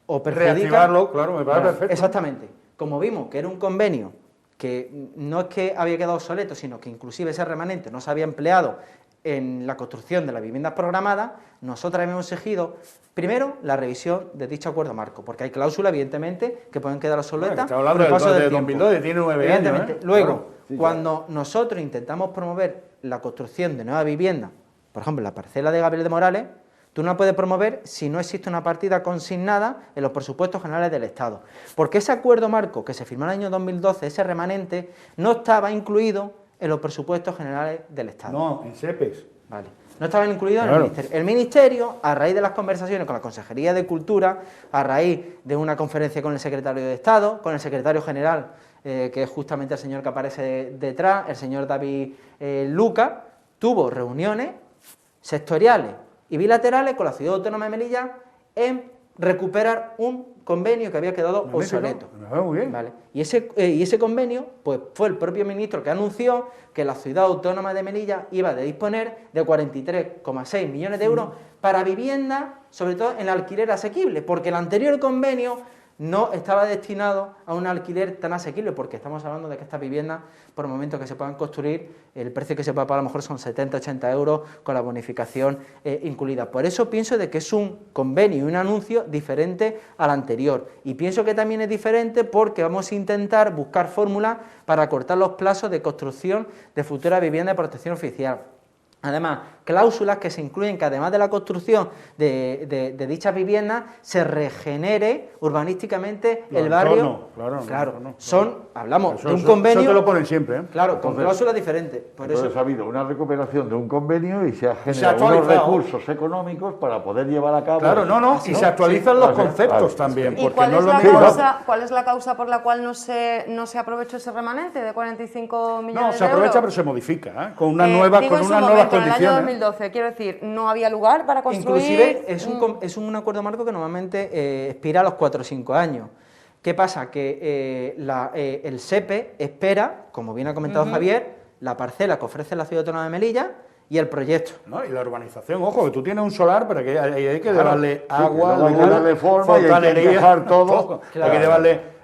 o perjudican... Reactivarlo, claro, me parece perfecto. Exactamente. Como vimos que era un convenio que no es que había quedado obsoleto, sino que inclusive ese remanente no se había empleado en la construcción de las viviendas programadas, nosotros hemos exigido, primero, la revisión de dicho acuerdo marco, porque hay cláusulas, evidentemente, que pueden quedar obsoletas con el paso del tiempo. 2002, tiene 9 años. Luego, claro, sí, cuando nosotros intentamos promover la construcción de nuevas viviendas, por ejemplo, la parcela de Gabriel de Morales, tú no la puedes promover si no existe una partida consignada en los presupuestos generales del Estado. Porque ese acuerdo marco que se firmó en el año 2012, ese remanente, no estaba incluido en los presupuestos generales del Estado. No, en SEPES. Vale. No estaban incluidos Claro. en el Ministerio. El Ministerio, a raíz de las conversaciones con la Consejería de Cultura, a raíz de una conferencia con el Secretario de Estado, con el Secretario General, que es justamente el señor que aparece detrás, el señor David Luca, tuvo reuniones sectoriales y bilaterales con la Ciudad Autónoma de Melilla en recuperar un convenio que había quedado obsoleto. Muy bien. ¿Vale? Y ese convenio pues, fue el propio ministro que anunció que la Ciudad Autónoma de Melilla iba a disponer de 43,6 millones de euros para viviendas, sobre todo en alquiler asequible, porque el anterior convenio no estaba destinado a un alquiler tan asequible, porque estamos hablando de que estas viviendas, por el momento que se puedan construir, el precio que se puede pagar a lo mejor son 70-80 euros con la bonificación incluida. Por eso pienso de que es un convenio y un anuncio diferente al anterior. Y pienso que también es diferente porque vamos a intentar buscar fórmulas para acortar los plazos de construcción de futuras viviendas de protección oficial. Además, cláusulas que se incluyen que además de la construcción de dichas viviendas se regenere urbanísticamente el barrio. Hablamos de un convenio. Eso te lo ponen siempre, ¿eh? Claro, con cláusulas diferentes. Entonces ha habido una recuperación de un convenio y se ha generado unos recursos económicos para poder llevar a cabo. Claro, y se actualizan los conceptos también. ¿Y porque cuál, no es lo la mismo. causa, cuál es la causa por la cual no se aprovechó ese remanente de 45 millones de euros? No, se aprovecha pero se modifica, ¿eh? Con unas nuevas En el año condiciones. 2012, quiero decir, no había lugar para construir... Inclusive es un acuerdo marco que normalmente expira a los 4 o 5 años. ¿Qué pasa? Que el SEPE espera, como bien ha comentado Javier, la parcela que ofrece la Ciudad Autónoma de Melilla y el proyecto. No, y la urbanización, ojo, que tú tienes un solar, pero que hay que darle agua, hay que darle forma y hay que dejar todo. Hay que darle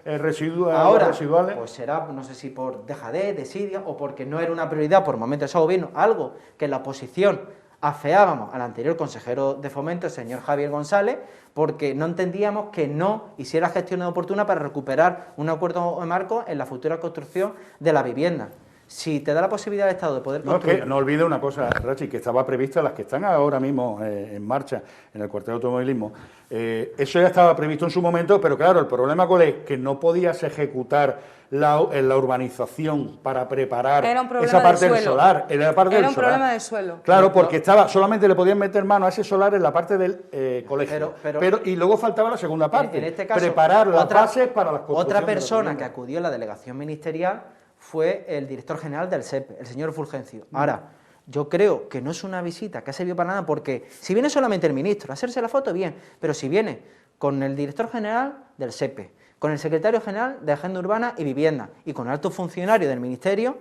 Ahora, residuales. pues será, no sé si por dejadez, desidia o porque no era una prioridad por momentos de ese gobierno, algo que en la oposición afeábamos al anterior consejero de Fomento, el señor Javier González, porque no entendíamos que no hiciera gestiones oportunas para recuperar un acuerdo marco en la futura construcción de la vivienda. Si te da la posibilidad del Estado de poder construir... No olvide una cosa, Rachi, que estaba prevista, las que están ahora mismo en marcha en el cuartel de automovilismo, eso ya estaba previsto en su momento, pero claro, el problema cuál es, que no podías ejecutar la urbanización para preparar esa parte del solar. Era un problema de suelo. Claro, porque solamente le podían meter mano a ese solar en la parte del colegio. Pero y luego faltaba la segunda parte, en este caso, preparar las bases para las construcciones. Otra persona que acudió a la delegación ministerial fue el director general del SEPE, el señor Fulgencio. Ahora, Yo creo que no es una visita que ha servido para nada, porque si viene solamente el ministro a hacerse la foto, bien, pero si viene con el director general del SEPE, con el secretario general de Agenda Urbana y Vivienda y con altos funcionarios del ministerio,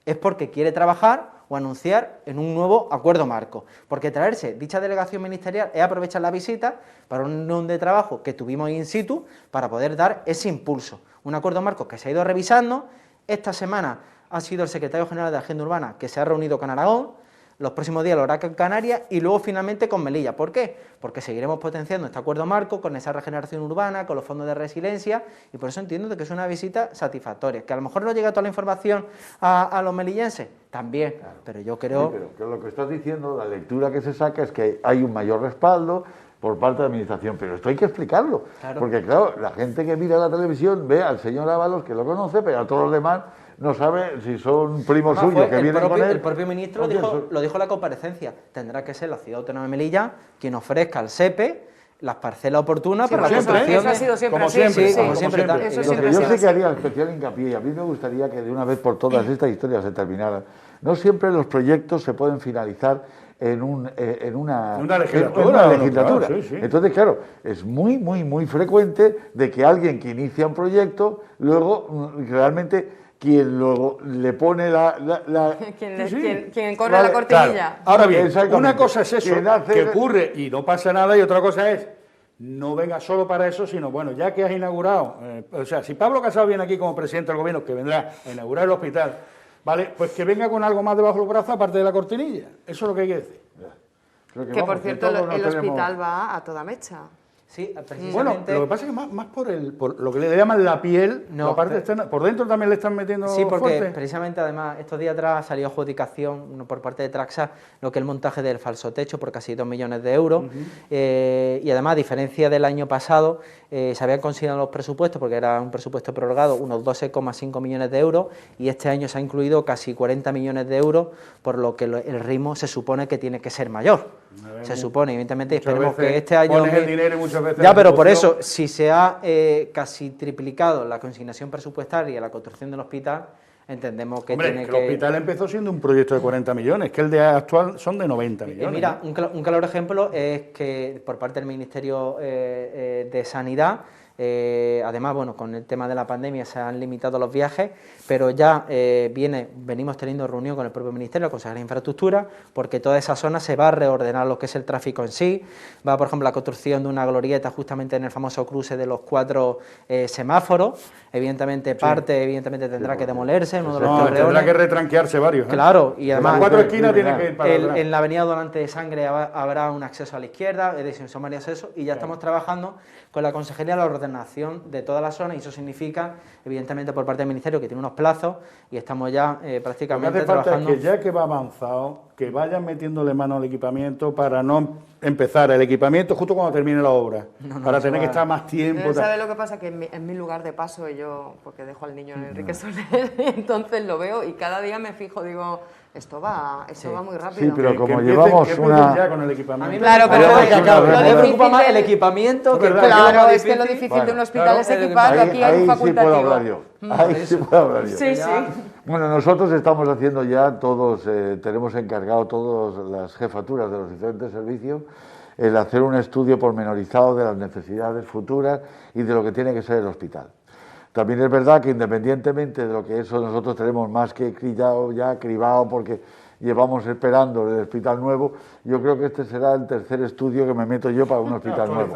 es porque quiere trabajar o anunciar en un nuevo acuerdo marco, porque traerse dicha delegación ministerial es aprovechar la visita para un reunión de trabajo que tuvimos in situ para poder dar ese impulso. Un acuerdo marco que se ha ido revisando. Esta semana ha sido el secretario general de Agenda Urbana que se ha reunido con Aragón, los próximos días lo hará con Canarias y luego finalmente con Melilla. ¿Por qué? Porque seguiremos potenciando este acuerdo marco con esa regeneración urbana, con los fondos de resiliencia, y por eso entiendo que es una visita satisfactoria. Que a lo mejor no llega toda la información a los melillenses, también, claro, pero yo creo... Sí, pero que lo que estás diciendo, la lectura que se saca es que hay un mayor respaldo por parte de la Administración, pero esto hay que explicarlo, claro. Porque claro, la gente que mira la televisión ve al señor Ábalos, que lo conoce, pero a todos los demás no sabe si son primos suyos que vienen con él. El propio ministro lo dijo en la comparecencia, tendrá que ser la Ciudad Autónoma de Melilla quien ofrezca al SEPE las parcelas oportunas para la construcción. Eso ha sido siempre así. Como siempre. Yo sí que haría especial hincapié, y a mí me gustaría que de una vez por todas estas historias se terminaran. No siempre los proyectos se pueden finalizar en una legislatura. Claro, sí. Entonces, claro, es muy frecuente de que alguien que inicia un proyecto, luego realmente quien luego le pone quien corre la cortinilla. Claro. Ahora bien, una cosa es eso, que ocurre y no pasa nada, y otra cosa es no venga solo para eso, sino bueno, ya que has inaugurado, o sea, si Pablo Casado viene aquí como presidente del gobierno, que vendrá a inaugurar el hospital, vale, pues que venga con algo más debajo del brazo aparte de la cortinilla. Eso es lo que hay que decir. Que por cierto, el hospital va a toda mecha. Sí, precisamente... Bueno, lo que pasa es que más por lo que le llaman la piel, la parte externa, por dentro también le están metiendo Sí, porque fuerte. Precisamente además estos días atrás salió adjudicación por parte de Traxa lo que es el montaje del falso techo por casi 2 millones de euros y además a diferencia del año pasado se habían considerado los presupuestos porque era un presupuesto prorrogado unos 12,5 millones de euros y este año se ha incluido casi 40 millones de euros por lo que el ritmo se supone que tiene que ser mayor. Se supone, evidentemente, esperemos que este año... Pones el dinero y muchas veces... Ya, pero por eso, si se ha casi triplicado la consignación presupuestaria y la construcción del hospital, entendemos que tiene que... el hospital empezó siendo un proyecto de 40 millones, que el de actual son de 90 millones. Mira, un claro ejemplo es que por parte del Ministerio de Sanidad, además, bueno, con el tema de la pandemia se han limitado los viajes, pero ya venimos teniendo reunión con el propio Ministerio, la Consejería de Infraestructura, porque toda esa zona se va a reordenar lo que es el tráfico en sí, va, por ejemplo, la construcción de una glorieta justamente en el famoso cruce de los 4 semáforos, evidentemente evidentemente tendrá que demolerse, uno de los torreones. Tendrá que retranquearse varios. Claro, y además... Las 4 esquinas tienen que ir para atrás. En la avenida Donante de Sangre habrá un acceso a la izquierda, es decir, son varios accesos, y ya estamos trabajando con la Consejería de la ordenación de toda la zona, y eso significa, evidentemente, por parte del Ministerio, que tiene unos plazos, y estamos ya prácticamente trabajando... Lo que hace falta es que ya que va avanzado, que vayan metiéndole mano al equipamiento para no empezar el equipamiento justo cuando termine la obra, para tener que estar más tiempo... ¿Sabes lo que pasa? Que en mi lugar de paso, yo, porque dejo al niño en Enrique Soler, entonces lo veo y cada día me fijo, digo... Esto va muy rápido. Sí, pero como llevamos ya con el equipamiento. Claro, pero lo preocupa más el equipamiento que... Claro, es que lo difícil de un hospital es equiparlo, aquí hay un facultativo. Ahí sí puedo hablar yo. Sí. Bueno, nosotros estamos haciendo ya todos, tenemos encargado todas las jefaturas de los diferentes servicios el hacer un estudio pormenorizado de las necesidades futuras y de lo que tiene que ser el hospital. También es verdad que independientemente de lo que eso nosotros tenemos más que cribado porque llevamos esperando el hospital nuevo, yo creo que este será el tercer estudio que me meto yo para un hospital nuevo.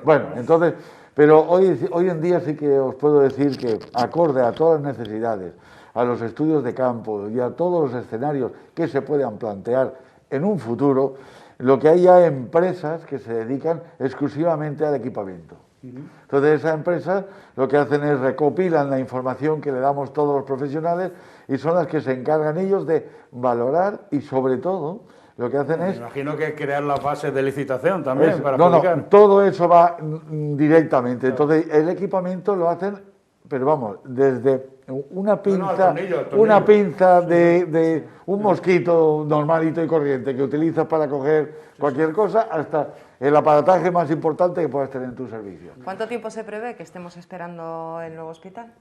Bueno, entonces, pero hoy en día sí que os puedo decir que acorde a todas las necesidades, a los estudios de campo y a todos los escenarios que se puedan plantear en un futuro, lo que hay ya empresas que se dedican exclusivamente al equipamiento. Entonces esas empresas lo que hacen es recopilan la información que le damos todos los profesionales y son las que se encargan ellos de valorar y sobre todo lo que hacen es... Me imagino que crear las bases de licitación también para no, publicar. no, todo eso va directamente, entonces el equipamiento lo hacen, pero vamos, desde una pinza, una pinza de un mosquito normalito y corriente que utilizas para coger cualquier cosa hasta el aparataje más importante que puedas tener en tu servicio. ¿Cuánto tiempo se prevé que estemos esperando el nuevo hospital?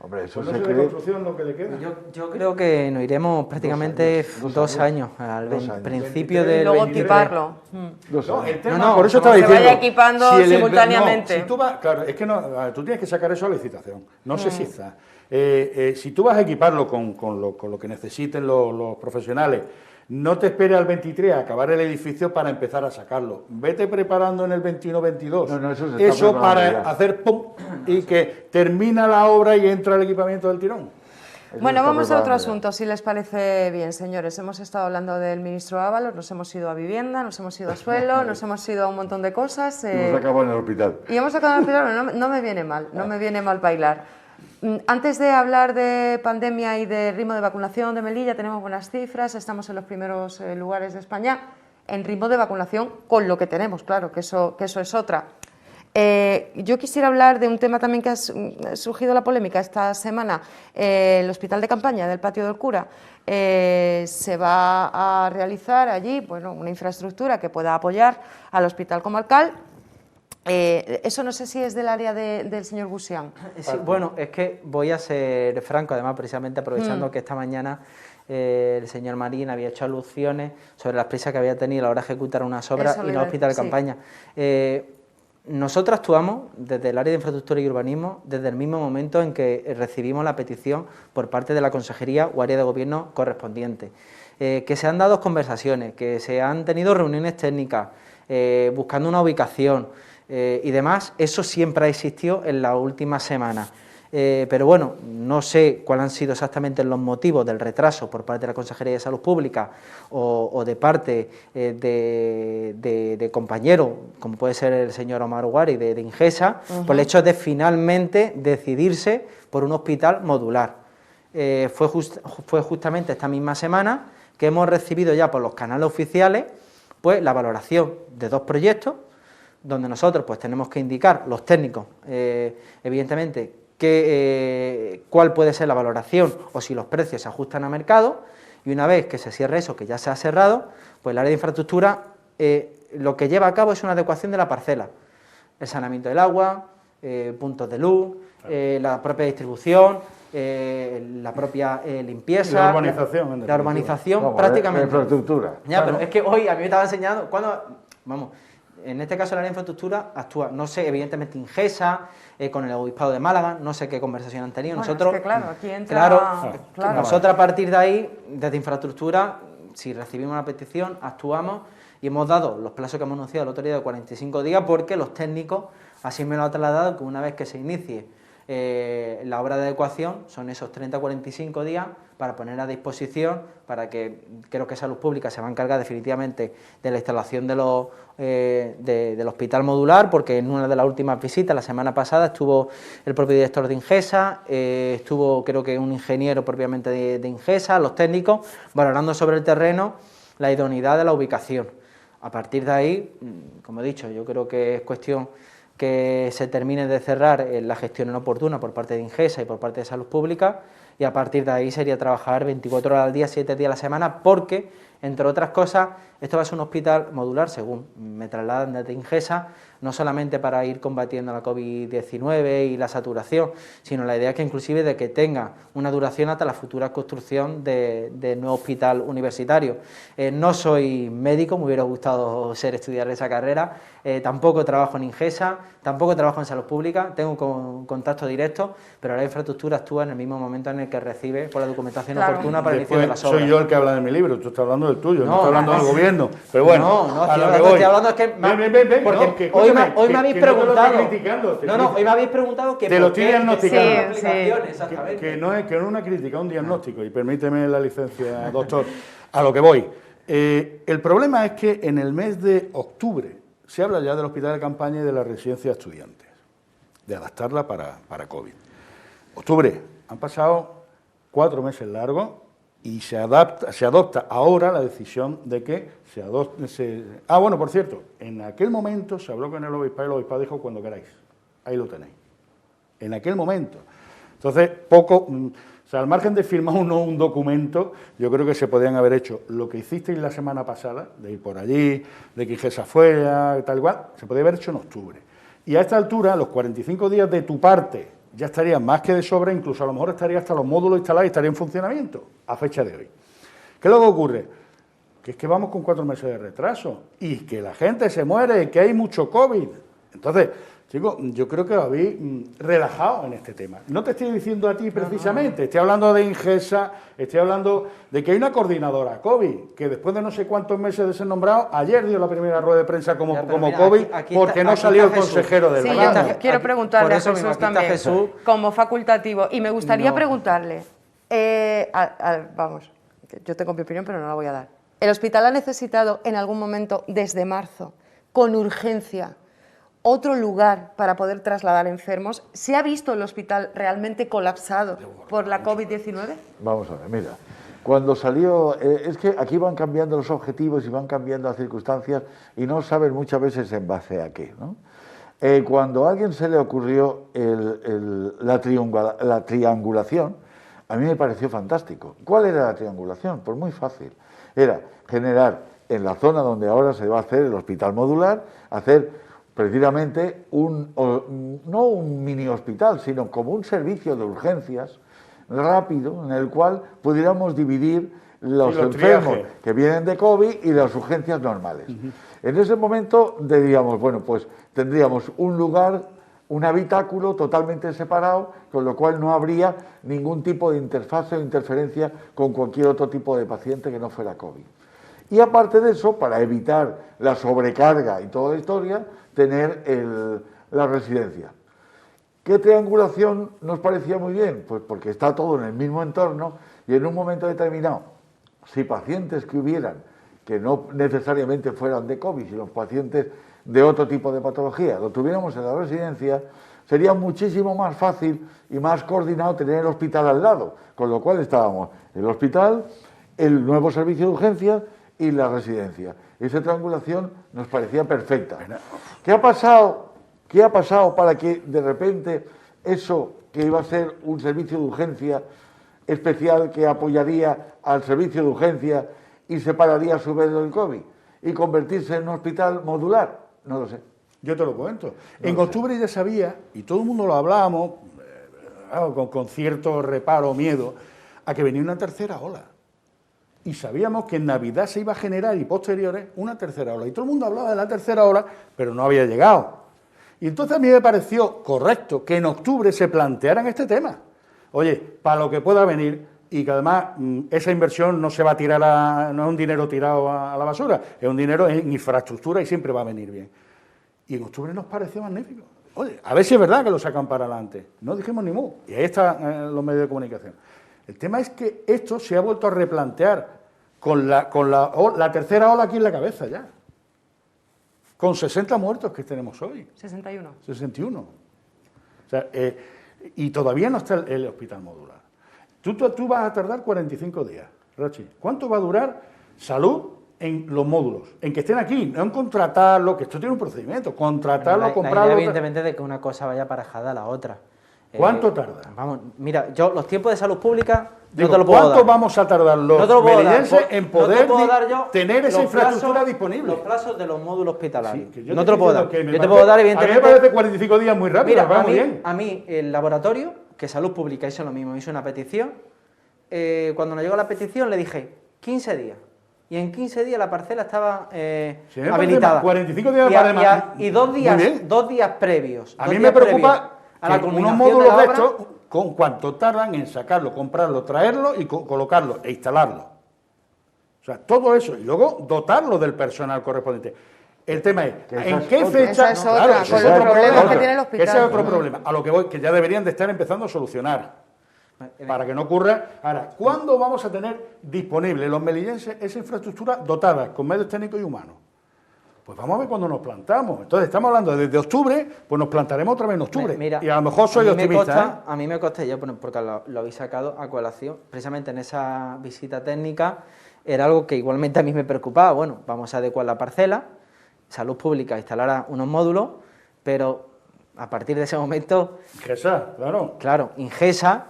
Hombre, eso Pues se no sé de cree. construcción lo que le queda. Yo creo que nos iremos prácticamente 2 años, al Dos años. principio 23, Y del luego 23. equiparlo. Dos No, años. el tema, No, por eso como estaba se diciendo. vaya equipando simultáneamente. Si tú vas, claro, es que no, tú tienes que sacar eso a licitación. No sé si Mm. está. Si tú vas a equiparlo con lo que necesiten los profesionales, no te esperes al 23 a acabar el edificio para empezar a sacarlo. Vete preparando en el 21-22. No, eso se está eso preparando para ya. hacer pum y que termina la obra y entra el equipamiento del tirón. Eso Bueno, se está vamos a otro preparando ya. asunto, si les parece bien, señores. Hemos estado hablando del ministro Ábalos, nos hemos ido a vivienda, nos hemos ido a suelo, nos hemos ido a un montón de cosas. Hemos acabado en el hospital. Y hemos acabado en el hospital, no me viene mal, no me viene mal bailar. Antes de hablar de pandemia y de ritmo de vacunación de Melilla, tenemos buenas cifras, estamos en los primeros lugares de España en ritmo de vacunación con lo que tenemos, claro, que eso es otra. Yo quisiera hablar de un tema también que ha surgido la polémica esta semana. El hospital de campaña del Patio del Cura se va a realizar allí, bueno, una infraestructura que pueda apoyar al hospital comarcal. Eso no sé si es del área del señor Busián. Sí, bueno, es que voy a ser franco, además, precisamente aprovechando que esta mañana el señor Marín había hecho alusiones sobre las prisas que había tenido a la hora de ejecutar unas obras Eso lo y iba no a hospital de decir, campaña. Nosotros actuamos desde el área de infraestructura y urbanismo desde el mismo momento en que recibimos la petición por parte de la consejería o área de gobierno correspondiente. Que se han dado conversaciones, que se han tenido reuniones técnicas, buscando una ubicación y demás, eso siempre ha existido en las últimas semanas. Pero bueno, no sé cuáles han sido exactamente los motivos del retraso por parte de la Consejería de Salud Pública o de parte de compañeros, como puede ser el señor Omar Guari de Ingesa, por el hecho de finalmente decidirse por un hospital modular. Fue justamente esta misma semana que hemos recibido ya por los canales oficiales pues la valoración de 2 proyectos, donde nosotros pues tenemos que indicar, los técnicos, evidentemente, cuál puede ser la valoración o si los precios se ajustan a mercado, y una vez que se cierre eso, que ya se ha cerrado, pues el área de infraestructura lo que lleva a cabo es una adecuación de la parcela, el saneamiento del agua, puntos de luz, la propia distribución, la propia limpieza, La urbanización, la urbanización Vamos, prácticamente. la infraestructura. Ya, pero es que hoy a mí me estaba enseñando, vamos, en este caso el área de infraestructura actúa, no sé, evidentemente Ingesa, con el Obispado de Málaga, no sé qué conversación han tenido. Bueno, nosotros, es que claro, aquí entra... claro, nosotros a partir de ahí, desde infraestructura, si recibimos una petición, actuamos y hemos dado los plazos que hemos anunciado el otro día de 45 días porque los técnicos así me lo han trasladado que una vez que se inicie la obra de adecuación son esos 30-45 días para poner a disposición, para que creo que Salud Pública se va a encargar definitivamente de la instalación del hospital modular, porque en una de las últimas visitas, la semana pasada, estuvo el propio director de Ingesa, estuvo creo que un ingeniero propiamente de Ingesa, los técnicos, valorando sobre el terreno la idoneidad de la ubicación. A partir de ahí, como he dicho, yo creo que es cuestión que se termine de cerrar la gestión oportuna por parte de Ingesa y por parte de Salud Pública, y a partir de ahí sería trabajar 24 horas al día, 7 días a la semana, porque, entre otras cosas, esto va a ser un hospital modular, según me trasladan desde Ingesa, no solamente para ir combatiendo la COVID-19 y la saturación, sino la idea que inclusive de que tenga una duración hasta la futura construcción de nuevo hospital universitario. No soy médico, me hubiera gustado estudiar esa carrera, tampoco trabajo en Ingesa, tampoco trabajo en Salud Pública, tengo contacto directo, pero la infraestructura actúa en el mismo momento en el que recibe por la documentación oportuna para el inicio de las obras. Soy yo el que habla de mi libro, tú estás hablando del tuyo, no No, estás hablando del gobierno, pero bueno, no, a lo que estoy voy. hablando es que... Ven, porque no, que hoy escúchame, me habéis que no te lo preguntado... estoy criticando, hoy me habéis preguntado que... Te lo estoy diagnosticando. Sí, exactamente. Que no es una crítica, un diagnóstico, y permíteme la licencia, doctor, a lo que voy. El problema es que en el mes de octubre se habla ya del hospital de campaña y de la residencia de estudiantes, de adaptarla para COVID. Octubre, han pasado 4 meses largos y se adopta ahora la decisión de que se adopte... bueno, por cierto, en aquel momento se habló con el obispado y el obispado dijo cuando queráis, ahí lo tenéis. En aquel momento. Entonces, al margen de firmar un documento, yo creo que se podían haber hecho lo que hicisteis la semana pasada, de ir por allí, de que Ingesa fuera, tal cual, se podía haber hecho en octubre. Y a esta altura, los 45 días de tu parte, ya estaría más que de sobra, incluso a lo mejor estaría hasta los módulos instalados y estaría en funcionamiento a fecha de hoy. ¿Qué es lo que ocurre? Que es que vamos con 4 meses de retraso y que la gente se muere y que hay mucho COVID. Entonces, chicos, yo creo que lo habéis relajado en este tema. No te estoy diciendo a ti precisamente, estoy hablando de Ingesa, estoy hablando de que hay una coordinadora COVID, que después de no sé cuántos meses de ser nombrado, ayer dio la primera rueda de prensa como mira, COVID, aquí porque está, no salió el Jesús. consejero del Sí, ramo. yo quiero preguntarle a Jesús también, como facultativo, y me gustaría preguntarle, vamos, yo tengo mi opinión, pero no la voy a dar. ¿El hospital ha necesitado en algún momento, desde marzo, con urgencia, otro lugar para poder trasladar enfermos? ¿Se ha visto el hospital realmente colapsado por la COVID-19? Vamos a ver, mira, cuando salió, es que aquí van cambiando los objetivos y van cambiando las circunstancias y no saben muchas veces en base a qué, ¿no? Cuando a alguien se le ocurrió la triangulación, a mí me pareció fantástico. ¿Cuál era la triangulación? Pues muy fácil. Era generar en la zona donde ahora se va a hacer el hospital modular, hacer precisamente no un mini hospital, sino como un servicio de urgencias rápido en el cual pudiéramos dividir los enfermos que vienen de COVID y las urgencias normales. En ese momento diríamos, bueno, pues tendríamos un lugar, un habitáculo totalmente separado, con lo cual no habría ningún tipo de interfaz o interferencia con cualquier otro tipo de paciente que no fuera COVID. Y aparte de eso, para evitar la sobrecarga y toda la historia, tener la residencia. ¿Qué triangulación nos parecía muy bien? Pues porque está todo en el mismo entorno y en un momento determinado, si pacientes que hubieran, que no necesariamente fueran de COVID, sino pacientes de otro tipo de patología, lo tuviéramos en la residencia, sería muchísimo más fácil y más coordinado tener el hospital al lado, con lo cual estábamos el hospital, el nuevo servicio de urgencias y la residencia. Esa triangulación nos parecía perfecta. ¿Qué ha pasado? ¿Qué ha pasado para que de repente eso que iba a ser un servicio de urgencia especial que apoyaría al servicio de urgencia y separaría a su vez del COVID y convertirse en un hospital modular? No lo sé. Yo te lo cuento. En octubre ya sabía, y todo el mundo lo hablábamos, con cierto reparo o miedo, a que venía una tercera ola. Y sabíamos que en Navidad se iba a generar y posteriores una tercera ola. Y todo el mundo hablaba de la tercera ola, pero no había llegado. Y entonces a mí me pareció correcto que en octubre se plantearan este tema. Oye, para lo que pueda venir, y que además esa inversión no se va a tirar, no es un dinero tirado a la basura, es un dinero en infraestructura y siempre va a venir bien. Y en octubre nos pareció magnífico. Oye, a ver si es verdad que lo sacan para adelante. No dijimos ni mu. Y ahí están los medios de comunicación. El tema es que esto se ha vuelto a replantear con la tercera ola aquí en la cabeza ya. Con 60 muertos que tenemos hoy. 61. 61. O sea, y todavía no está el hospital modular. Tú vas a tardar 45 días, Rachi. ¿Cuánto va a durar salud en los módulos? En que estén aquí, no en contratarlo, que esto tiene un procedimiento. Contratarlo, comprarlo. Evidentemente de que una cosa vaya aparejada a la otra. ¿Cuánto tarda? Vamos, mira, yo los tiempos de salud pública Digo, no te lo puedo dar. ¿cuánto vamos a tardar los melillenses en poder tener esa infraestructura disponible? Los plazos de los módulos hospitalarios. Sí, no te lo puedo dar. Yo te puedo dar, evidentemente. A mí me parece 45 días muy rápido. Mira, a mí el laboratorio, que Salud Pública hizo lo mismo, hizo una petición. Cuando nos llegó la petición le dije 15 días. Y en 15 días la parcela estaba habilitada. 45 días para más. Y 2 días previos. A mí me preocupa a la que unos módulos de estos, con cuánto tardan en sacarlo, comprarlo, traerlo y colocarlo e instalarlo. O sea, todo eso. Y luego dotarlo del personal correspondiente. El tema es, ¿en qué fecha? Esa es otra, con los problemas que tiene el hospital. Ese es otro problema. A lo que voy, que ya deberían de estar empezando a solucionar. Para que no ocurra. Ahora, ¿cuándo vamos a tener disponible los melillenses esa infraestructura dotada con medios técnicos y humanos? Pues vamos a ver cuándo nos plantamos. Entonces, estamos hablando desde octubre, pues nos plantaremos otra vez en octubre. Mira, y a lo mejor soy optimista. A mí me consta, yo, porque lo habéis sacado a colación, precisamente en esa visita técnica, era algo que igualmente a mí me preocupaba. Bueno, vamos a adecuar la parcela, Salud Pública instalará unos módulos, pero a partir de ese momento... Ingesa, claro. Claro, Ingesa,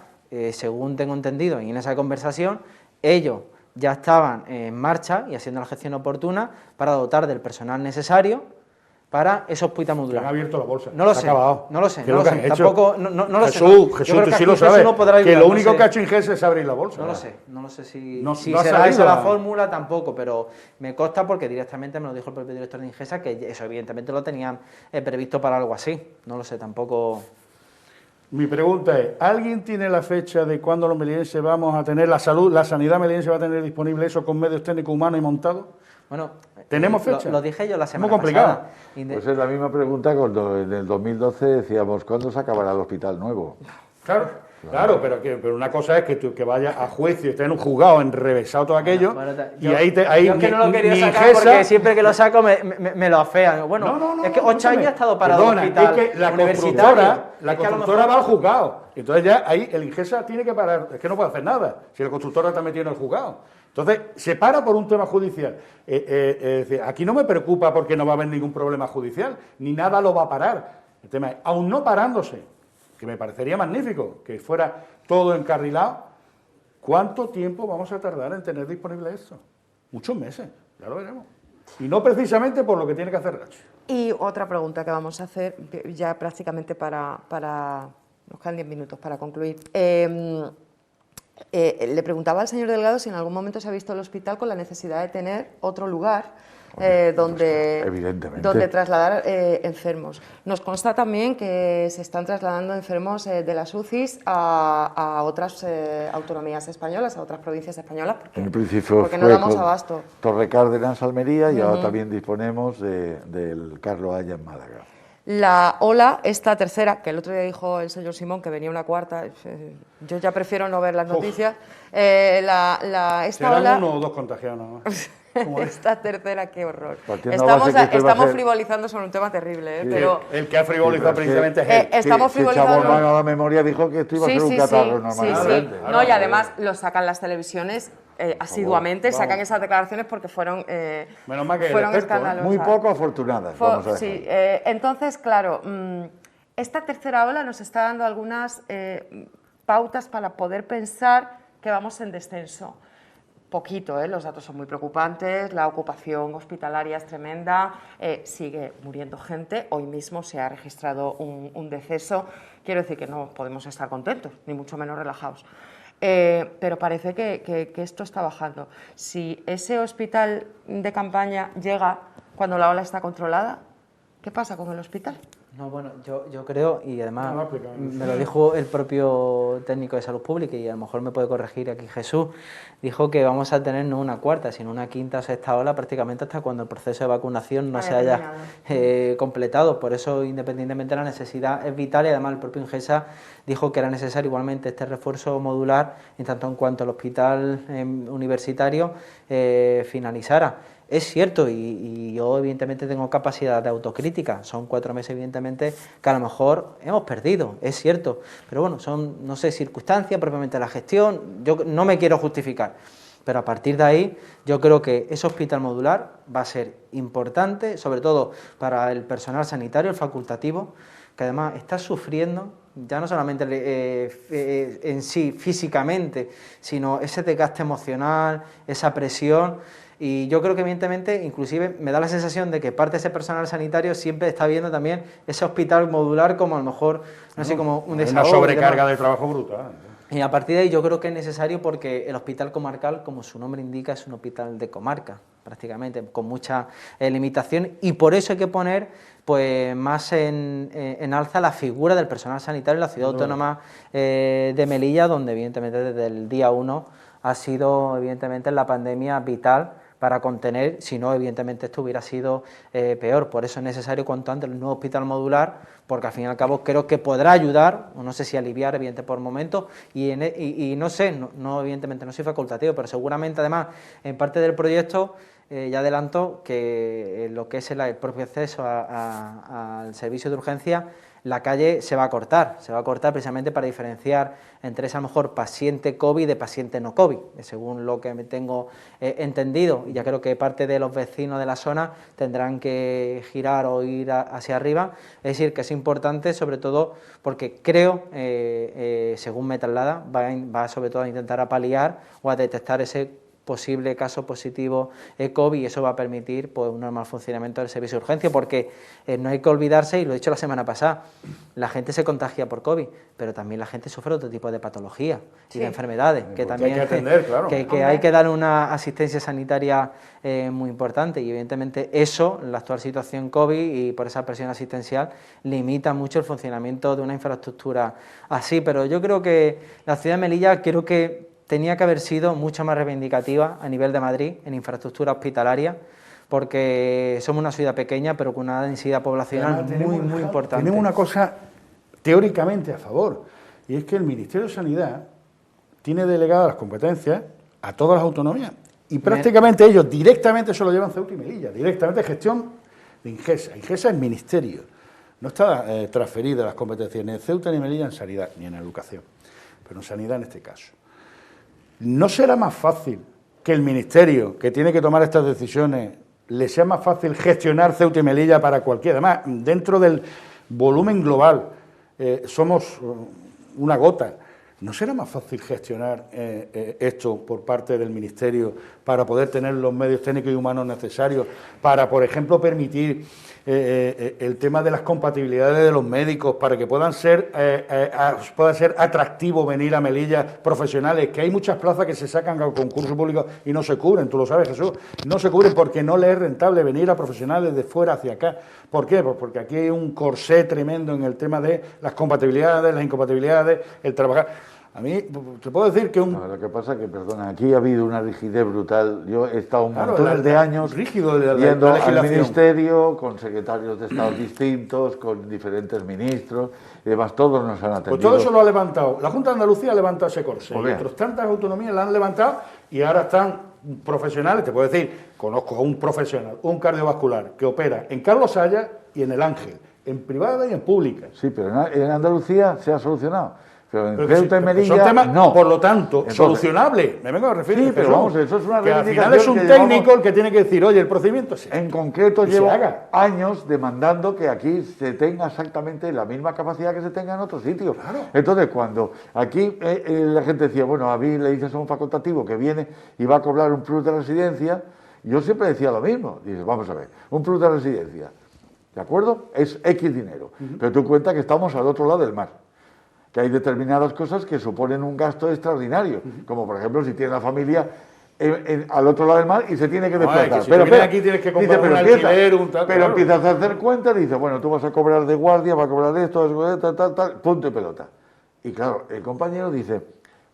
según tengo entendido en esa conversación, ellos ya estaban en marcha y haciendo la gestión oportuna para dotar del personal necesario para ese hospital Que modular. han abierto la bolsa. No lo Se sé, ha acabado. no lo sé, ¿Qué no es lo que sé. han hecho? Tampoco, no lo sé. Jesús, Yo Jesús, creo tú que sí lo aquí Jesús sabes. no podrá Que ayudar, lo no único sé. que ha hecho Ingesa es abrir la bolsa. No lo sé si, No- si no ha será salido esa la la- fórmula tampoco, pero me consta porque directamente me lo dijo el propio director de Ingesa que eso evidentemente lo tenían previsto para algo así. No lo sé, tampoco. Mi pregunta es, ¿alguien tiene la fecha de cuándo los melienses vamos a tener la salud, la sanidad meliense va a tener disponible eso con medios técnicos humanos y montados? Bueno, ¿Tenemos fecha? Lo dije yo la semana Muy complicado. pasada. Pues es la misma pregunta cuando en el 2012 decíamos, ¿cuándo se acabará el hospital nuevo? Claro, pero una cosa es que vayas a juicio y estés en un juzgado enrevesado todo aquello, y ahí yo es que no lo quería ni sacar Ingesa- porque siempre que lo saco me lo afean. Bueno, es que 8 años ha estado parado el Perdona, hospital es que la universitario. constructora Es que a lo va mejor- al juzgado. Entonces ya ahí el Ingesa tiene que parar, es que no puede hacer nada, si la constructora está metida en el juzgado. Entonces, se para por un tema judicial. Es decir, aquí no me preocupa porque no va a haber ningún problema judicial, ni nada lo va a parar. El tema es, aún no parándose, que me parecería magnífico, que fuera todo encarrilado, ¿cuánto tiempo vamos a tardar en tener disponible esto? Muchos meses, ya lo veremos. Y no precisamente por lo que tiene que hacer Rachi. Y otra pregunta que vamos a hacer ya prácticamente para nos quedan 10 minutos para concluir. Le preguntaba al señor Delgado si en algún momento se ha visto el hospital con la necesidad de tener otro lugar donde trasladar enfermos. Nos consta también que se están trasladando enfermos de las UCIs a otras autonomías españolas, a otras provincias españolas, En un principio porque no fue damos con abasto. Torre Cárdenas, Almería, y ahora también disponemos del Carlos Haya en Málaga. La ola, esta tercera, que el otro día dijo el señor Simón que venía una cuarta, yo ya prefiero no ver las noticias. Esta Serán ola, uno o dos contagiados nada más. esta tercera, qué horror. Partiendo a base que esto va a Estamos ser- frivolizando sobre un tema terrible, Sí. pero El que ha frivolizado Sí, precisamente es él. estamos Si echamos frivolizando. mano a la memoria, dijo que esto iba a ser un catarro normal. sí. No, y además lo sacan las televisiones asiduamente, Vamos. sacan esas declaraciones porque fueron, Menos mal que el fueron experto, ¿eh? escandalosas. Muy poco afortunadas, vamos a Sí, dejar. entonces, claro, esta tercera ola nos está dando algunas pautas para poder pensar que vamos en descenso. Poquito, los datos son muy preocupantes, la ocupación hospitalaria es tremenda, sigue muriendo gente, hoy mismo se ha registrado un deceso, quiero decir que no podemos estar contentos, ni mucho menos relajados. Pero parece que esto está bajando. Si ese hospital de campaña llega cuando la ola está controlada, ¿qué pasa con el hospital? No, bueno, yo creo, y además No lo ha explicado. me lo dijo el propio técnico de salud pública, y a lo mejor me puede corregir aquí Jesús, dijo que vamos a tener no una cuarta, sino una quinta o sexta ola prácticamente hasta cuando el proceso de vacunación no se haya completado. Por eso, independientemente de la necesidad, es vital, y además el propio Ingesa dijo que era necesario igualmente este refuerzo modular en tanto en cuanto el hospital universitario finalizara. Es cierto, y yo evidentemente tengo capacidad de autocrítica, son 4 meses evidentemente que a lo mejor hemos perdido, es cierto, pero bueno, son, no sé, circunstancias, propiamente la gestión, yo no me quiero justificar, pero a partir de ahí yo creo que ese hospital modular va a ser importante, sobre todo para el personal sanitario, el facultativo, que además está sufriendo, ya no solamente en sí físicamente, sino ese desgaste emocional, esa presión. Y yo creo que evidentemente, inclusive me da la sensación de que parte de ese personal sanitario siempre está viendo también ese hospital modular como a lo mejor, no sé, como un desahogo. Una sobrecarga de trabajo brutal. Y a partir de ahí yo creo que es necesario, porque el hospital comarcal, como su nombre indica, es un hospital de comarca, prácticamente, con muchas limitaciones, y por eso hay que poner pues más en alza la figura del personal sanitario en la ciudad autónoma de Melilla, donde evidentemente desde el día 1 ha sido evidentemente la pandemia vital para contener, si no, evidentemente esto hubiera sido peor. Por eso es necesario cuanto antes el nuevo hospital modular, porque al fin y al cabo creo que podrá ayudar, o no sé si aliviar, evidentemente por momentos, y no sé, no, evidentemente no soy facultativo, pero seguramente además en parte del proyecto ya adelanto que lo que es el propio acceso al servicio de urgencia, la calle se va a cortar precisamente para diferenciar entre ese a lo mejor paciente COVID de paciente no COVID, según lo que me tengo entendido, y ya creo que parte de los vecinos de la zona tendrán que girar o ir hacia arriba. Es decir, que es importante, sobre todo porque creo, según me traslada, va sobre todo a intentar paliar o a detectar ese posible caso positivo COVID, y eso va a permitir pues un normal funcionamiento del servicio de urgencia, porque no hay que olvidarse, y lo he dicho la semana pasada, la gente se contagia por COVID, pero también la gente sufre otro tipo de patologías y de enfermedades, que también hay que atender, claro. que hay que dar una asistencia sanitaria muy importante, y evidentemente eso, la actual situación COVID y por esa presión asistencial, limita mucho el funcionamiento de una infraestructura así. Pero yo creo que la ciudad de Melilla tenía que haber sido mucho más reivindicativa a nivel de Madrid en infraestructura hospitalaria, porque somos una ciudad pequeña pero con una densidad poblacional muy importante. Tenemos una cosa teóricamente a favor, y es que el Ministerio de Sanidad tiene delegadas las competencias a todas las autonomías, y prácticamente ellos directamente se lo llevan Ceuta y Melilla, directamente gestión de Ingesa. Ingesa es ministerio, no está transferida las competencias ni en Ceuta ni en Melilla en sanidad, ni en educación, pero en sanidad en este caso. ¿No será más fácil que el ministerio, que tiene que tomar estas decisiones, le sea más fácil gestionar Ceuta y Melilla para cualquiera? Además, dentro del volumen global, somos una gota. ¿No será más fácil gestionar esto por parte del Ministerio para poder tener los medios técnicos y humanos necesarios para, por ejemplo, permitir el tema de las compatibilidades de los médicos para que pueda ser atractivo venir a Melilla profesionales? Que hay muchas plazas que se sacan al concurso público y no se cubren, tú lo sabes, Jesús, no se cubren porque no les es rentable venir a profesionales de fuera hacia acá. ¿Por qué? Pues porque aquí hay un corsé tremendo en el tema de las compatibilidades, las incompatibilidades, el trabajar. A mí, te puedo decir que No, lo que pasa es que, perdona, aquí ha habido una rigidez brutal. Yo he estado montones de años yendo al ministerio, con secretarios de Estado distintos, con diferentes ministros, y demás, todos nos han atendido. Pues todo eso lo ha levantado. La Junta de Andalucía ha levantado ese corsé, y otras tantas autonomías la han levantado, y ahora están profesionales, te puedo decir, conozco a un profesional, un cardiovascular, que opera en Carlos Haya y en El Ángel, en privada y en pública. Sí, pero en Andalucía se ha solucionado. Pero en Ceuta y Melilla, son temas, no. Por lo tanto, entonces, solucionable. Me vengo a referir. Sí, pero vamos, eso es una que al reivindicación. final es un técnico el que tiene que decir, oye, el procedimiento es en concreto llevo años demandando que aquí se tenga exactamente la misma capacidad que se tenga en otros sitios. Claro. Entonces, cuando aquí la gente decía, bueno, a mí le dices a un facultativo que viene y va a cobrar un plus de residencia, yo siempre decía lo mismo. Dices, vamos a ver, un plus de residencia, ¿de acuerdo? Es X dinero. Pero tú cuenta que estamos al otro lado del mar, que hay determinadas cosas que suponen un gasto extraordinario, como por ejemplo si tiene la familia al otro lado del mar y se tiene que desplazar. Si pero aquí tienes que comprar un alquiler, un tal... Pero empiezas a hacer cuentas y dices, bueno, tú vas a cobrar de guardia, vas a cobrar esto, tal, punto y pelota. Y claro, el compañero dice,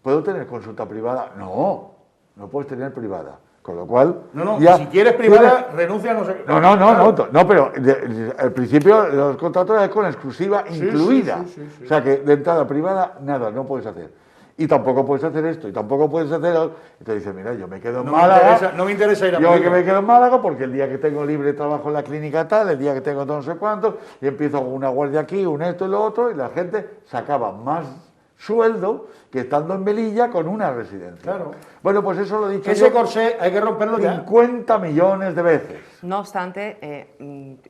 ¿puedo tener consulta privada? No, no puedes tener privada. Con lo cual... No, ya, si quieres privada, renuncia a no sé qué. No, pero al principio los contratos es con exclusiva incluida. Sí. O sea que de entrada privada, nada, no puedes hacer. Y tampoco puedes hacer esto, y tampoco puedes hacer... Y te dice, mira, yo me quedo en Málaga... No me interesa ir a Yo que me quedo en Málaga porque el día que tengo libre trabajo en la clínica tal, el día que tengo no sé cuántos, y empiezo con una guardia aquí, un esto y lo otro, y la gente sacaba más sueldo que estando en Melilla con una residencia. Claro. Bueno, pues eso lo he dicho ese corsé hay que romperlo 50 millones de veces. No obstante,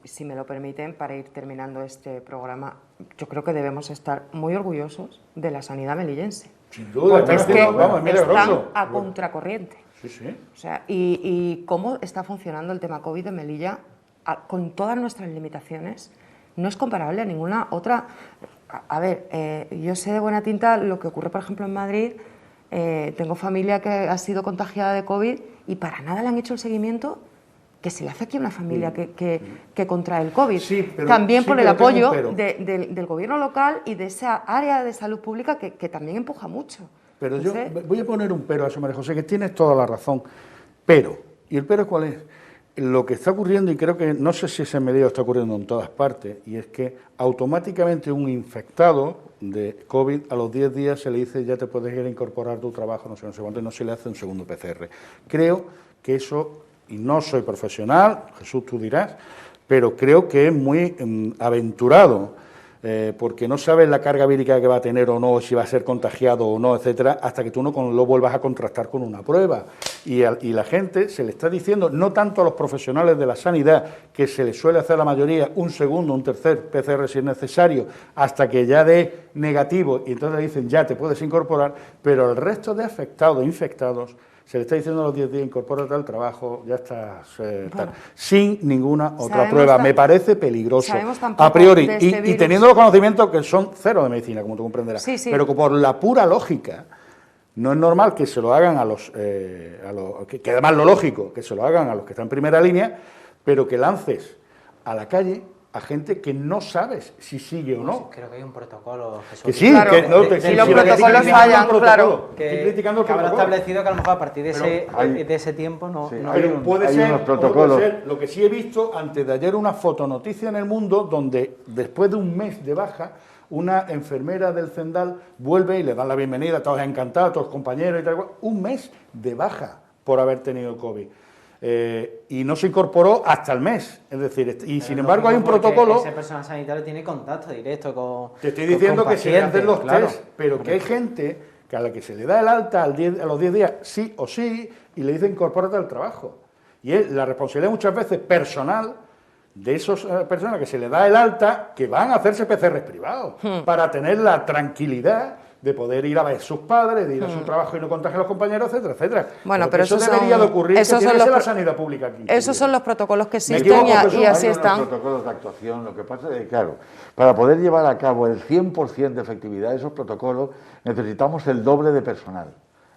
si me lo permiten, para ir terminando este programa, yo creo que debemos estar muy orgullosos de la sanidad melillense. Sin duda. Porque es que están a contracorriente. Sí. O sea, y cómo está funcionando el tema COVID de Melilla, con todas nuestras limitaciones, no es comparable a ninguna otra. A ver, yo sé de buena tinta lo que ocurre, por ejemplo, en Madrid. Tengo familia que ha sido contagiada de COVID y para nada le han hecho el seguimiento que se le hace aquí a una familia que contrae el COVID. Sí, pero, también por el apoyo del gobierno local y de esa área de salud pública que también empuja mucho. Pero yo voy a poner un pero a eso, María José, que tienes toda la razón. Pero, ¿y el pero cuál es? Lo que está ocurriendo, y creo que no sé si ese medio está ocurriendo en todas partes, y es que automáticamente un infectado de COVID a los 10 días se le dice ya te puedes ir a incorporar tu trabajo, no sé cuánto, y no se le hace un segundo PCR. Creo que eso, y no soy profesional, Jesús tú dirás, pero creo que es muy aventurado, porque no sabes la carga vírica que va a tener o no, si va a ser contagiado o no, etcétera, hasta que tú no lo vuelvas a contrastar con una prueba. Y la gente se le está diciendo, no tanto a los profesionales de la sanidad, que se les suele hacer a la mayoría un segundo, un tercer PCR si es necesario, hasta que ya dé negativo, y entonces le dicen ya te puedes incorporar, pero el resto de afectados, infectados, se le está diciendo a los 10 días, incorpórate al trabajo, ya estás, sin ninguna otra Sabemos prueba. Me parece peligroso, sabemos tan poco a priori, de este y virus. teniendo los conocimientos que son cero de medicina, como tú comprenderás, Sí, sí. pero que por la pura lógica, no es normal que se lo hagan que además lo lógico, que se lo hagan a los que están en primera línea, pero que lances a la calle a gente que no sabes si sigue o no. Creo que hay un protocolo, Jesús. Que sí, Claro, que no si si los lo que estoy protocolos criticando fallan, el protocolo, claro. estoy criticando el que habrá protocolo. establecido que a lo mejor a partir de, hay- de ese tiempo no... Sí, no hay hay un- Puede hay ser, unos o puede protocolos. ser, lo que sí he visto antes de ayer, una fotonoticia en El Mundo donde después de un mes de baja, una enfermera del Zendal vuelve y le dan la bienvenida, todos encantados, todos compañeros y tal, un mes de baja por haber tenido COVID. Y no se incorporó hasta el mes, es decir, y sin embargo hay un protocolo. Ese personal sanitario tiene contacto directo con... Te estoy diciendo que se le hacen los claro. test, pero que hay gente que a la que se le da el alta a los 10 días, sí o sí, y le dicen incorpórate al trabajo. Y es la responsabilidad muchas veces personal de esas personas que se le da el alta, que van a hacerse PCRs privados, para tener la tranquilidad de poder ir a ver a sus padres, de ir a su trabajo y no contagiar a los compañeros, etcétera, etcétera. Bueno, que pero eso esos debería son- de ocurrir, que esos tiene son que ser los la pro- sanidad pública aquí. Esos son los protocolos que existen equivoco, y Jesús? así Hay unos están. protocolos de actuación. Lo que pasa es que, claro, para poder llevar a cabo el 100% de efectividad de esos protocolos, necesitamos el doble de personal.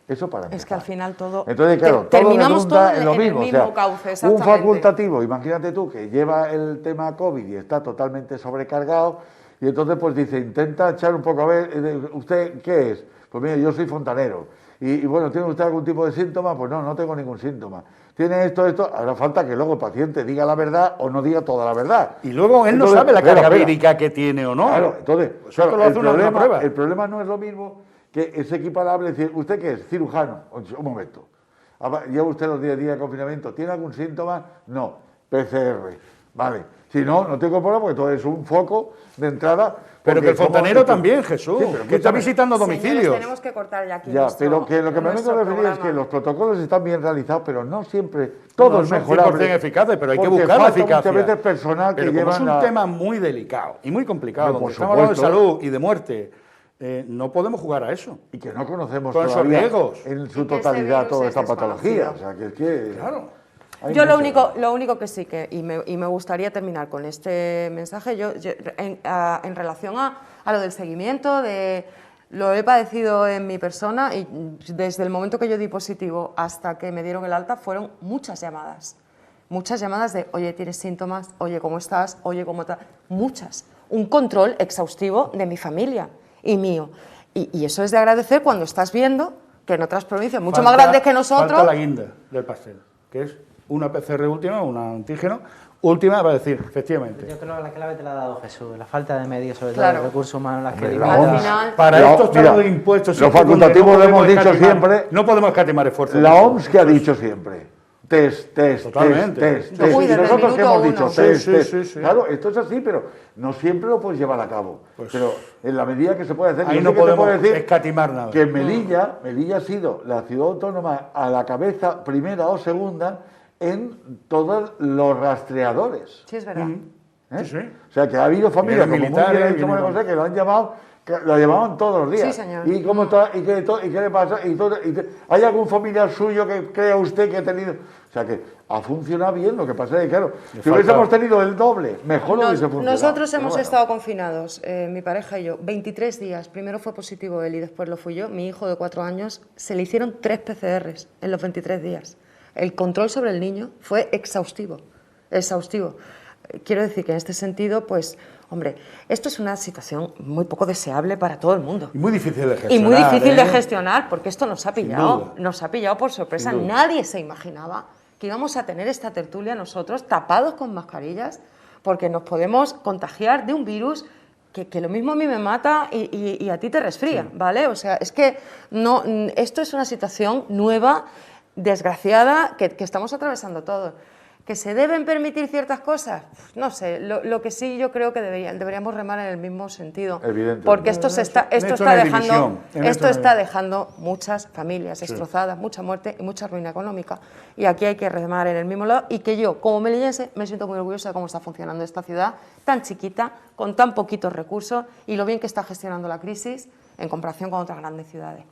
Eso para empezar. Es que al final todo... Entonces, claro, todo terminamos redunda todo en lo en mismo. el mismo o sea, cauce, un exactamente. facultativo, imagínate tú, que lleva el tema COVID y está totalmente sobrecargado, y entonces pues dice, intenta echar un poco a ver, ¿usted qué es? Pues mire, yo soy fontanero. Y bueno, ¿tiene usted algún tipo de síntoma? Pues no, no tengo ningún síntoma. ¿Tiene esto? Hará falta que luego el paciente diga la verdad o no diga toda la verdad. Y luego él no Entonces, sabe la espera, carga espera. vírica que tiene o no. Claro, entonces, Pues claro, esto lo hace una prueba. el problema no es lo mismo que es equiparable decir, ¿usted qué es? Cirujano. Un momento. ¿Lleva usted los 10 días de confinamiento? ¿Tiene algún síntoma? No. PCR. Vale. Si no, no te incorpora porque todo es un foco de entrada. Pero porque que el fontanero ¿cómo? también, Jesús, Sí, pero que está escúchame. visitando Señores, domicilios. tenemos que cortar ya aquí Ya, nuestro- pero que lo que me vengo a nuestro referir es que programa. los protocolos están bien realizados, pero no siempre todo No es son mejorable. 100% eficaces, pero hay que porque buscar la falta eficacia. muchas veces personal que Pero como llevan es un la- tema muy delicado y muy complicado, Pero donde por estamos hablando de supuesto. salud y de muerte, no podemos jugar a eso. y que no conocemos Con esos todavía riesgos. en su Y que este totalidad virus toda es esta patología. desconocido. O sea, que es que... Claro. hay Yo mucho- lo único que sí que, y me gustaría terminar con este mensaje, en relación a lo del seguimiento, lo he padecido en mi persona y desde el momento que yo di positivo hasta que me dieron el alta fueron muchas llamadas de, oye, ¿tienes síntomas? Oye, ¿cómo estás? Oye, ¿cómo estás? Muchas. Un control exhaustivo de mi familia y mío. Y eso es de agradecer cuando estás viendo que en otras provincias mucho más grandes que nosotros... Falta la guinda del pastel, que es una PCR última, un antígeno última para decir, efectivamente. Yo creo que la clave te la ha dado Jesús, la falta de medios, sobre todo Claro. de recursos humanos, las que Hombre, limitan. Al final... Para La- esto está mira, lo de impuestos. los donde facultativos lo podemos hemos dicho escatimar- siempre. No podemos escatimar esfuerzos. La OMS que ha dicho siempre, test, Totalmente. test. Uy, Y desde el nosotros que minuto hemos dicho uno. test, Sí, test. sí, sí. Claro, esto es así, pero no siempre lo puedes llevar a cabo. Pues- pero en la medida que se puede hacer, Ahí yo no sí que te puedo podemos decir escatimar nada. que Melilla ha sido la ciudad autónoma a la cabeza, primera o segunda, en todos los rastreadores. Sí, es verdad. ¿eh? Sí, sí. O sea, que ha habido familias, como muy militares, bien ha dicho vinieron- María José, que lo han llamado, que lo llamaban todos los días. Sí, señor. ¿Y cómo está? ¿Y qué le pasa? ¿Hay algún familiar suyo que crea usted que ha tenido? O sea, que ha funcionado bien, lo que pasa es que, claro, si falta- hubiésemos tenido el doble, mejor no hubiese funcionado. Nosotros Pero hemos bueno. estado confinados, mi pareja y yo, 23 días. Primero fue positivo él y después lo fui yo. Mi hijo de 4 años se le hicieron 3 PCRs en los 23 días. El control sobre el niño fue exhaustivo, exhaustivo. Quiero decir que en este sentido, pues, hombre, esto es una situación muy poco deseable para todo el mundo. Y muy difícil de gestionar. Y muy difícil de ¿eh? gestionar porque esto nos ha duda. pillado por sorpresa. Sin duda. Nadie se imaginaba que íbamos a tener esta tertulia nosotros tapados con mascarillas porque nos podemos contagiar de un virus que lo mismo a mí me mata y a ti te resfría, ¿vale? O sea, es que no, esto es una situación nueva, desgraciada, que estamos atravesando todos. ¿Que se deben permitir ciertas cosas? No sé, lo que sí yo creo que deberíamos remar en el mismo sentido. Evidentemente. Porque esto En esto no hay división, en esto esto no hay- está dejando muchas familias destrozadas, mucha muerte y mucha ruina económica. Y aquí hay que remar en el mismo lado y que yo, como melillense, me siento muy orgullosa de cómo está funcionando esta ciudad tan chiquita, con tan poquitos recursos y lo bien que está gestionando la crisis en comparación con otras grandes ciudades.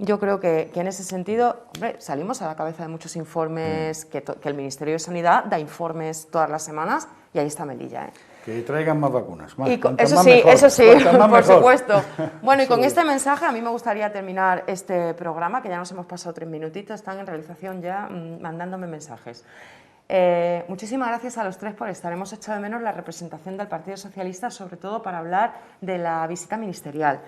yo creo que en ese sentido, hombre, salimos a la cabeza de muchos informes, que el Ministerio de Sanidad da informes todas las semanas y ahí está Melilla. Que traigan más vacunas. Más, Eso más sí, mejor, eso sí, por mejor. supuesto. Bueno, y con este mensaje a mí me gustaría terminar este programa, que ya nos hemos pasado 3 minutitos, están en realización ya mandándome mensajes. Muchísimas gracias a los tres por estar. Hemos echado de menos la representación del Partido Socialista, sobre todo para hablar de la visita ministerial.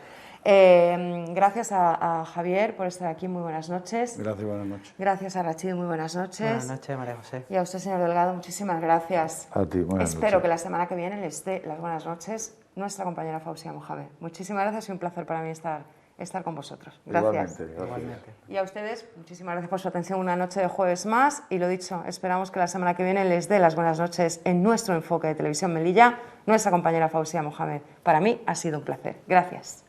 Gracias a Javier por estar aquí, muy buenas noches. Gracias, buenas noches. Gracias a Rachid, muy buenas noches. Buenas noches, María José. Y a usted, señor Delgado, muchísimas gracias. A ti, buenas Espero noches. que la semana que viene les dé las buenas noches nuestra compañera Fausia Mohamed. Muchísimas gracias y un placer para mí estar con vosotros. Gracias. Igualmente. Y a ustedes, muchísimas gracias por su atención una noche de jueves más. Y lo dicho, esperamos que la semana que viene les dé las buenas noches en nuestro enfoque de Televisión Melilla nuestra compañera Fausia Mohamed. Para mí ha sido un placer. Gracias.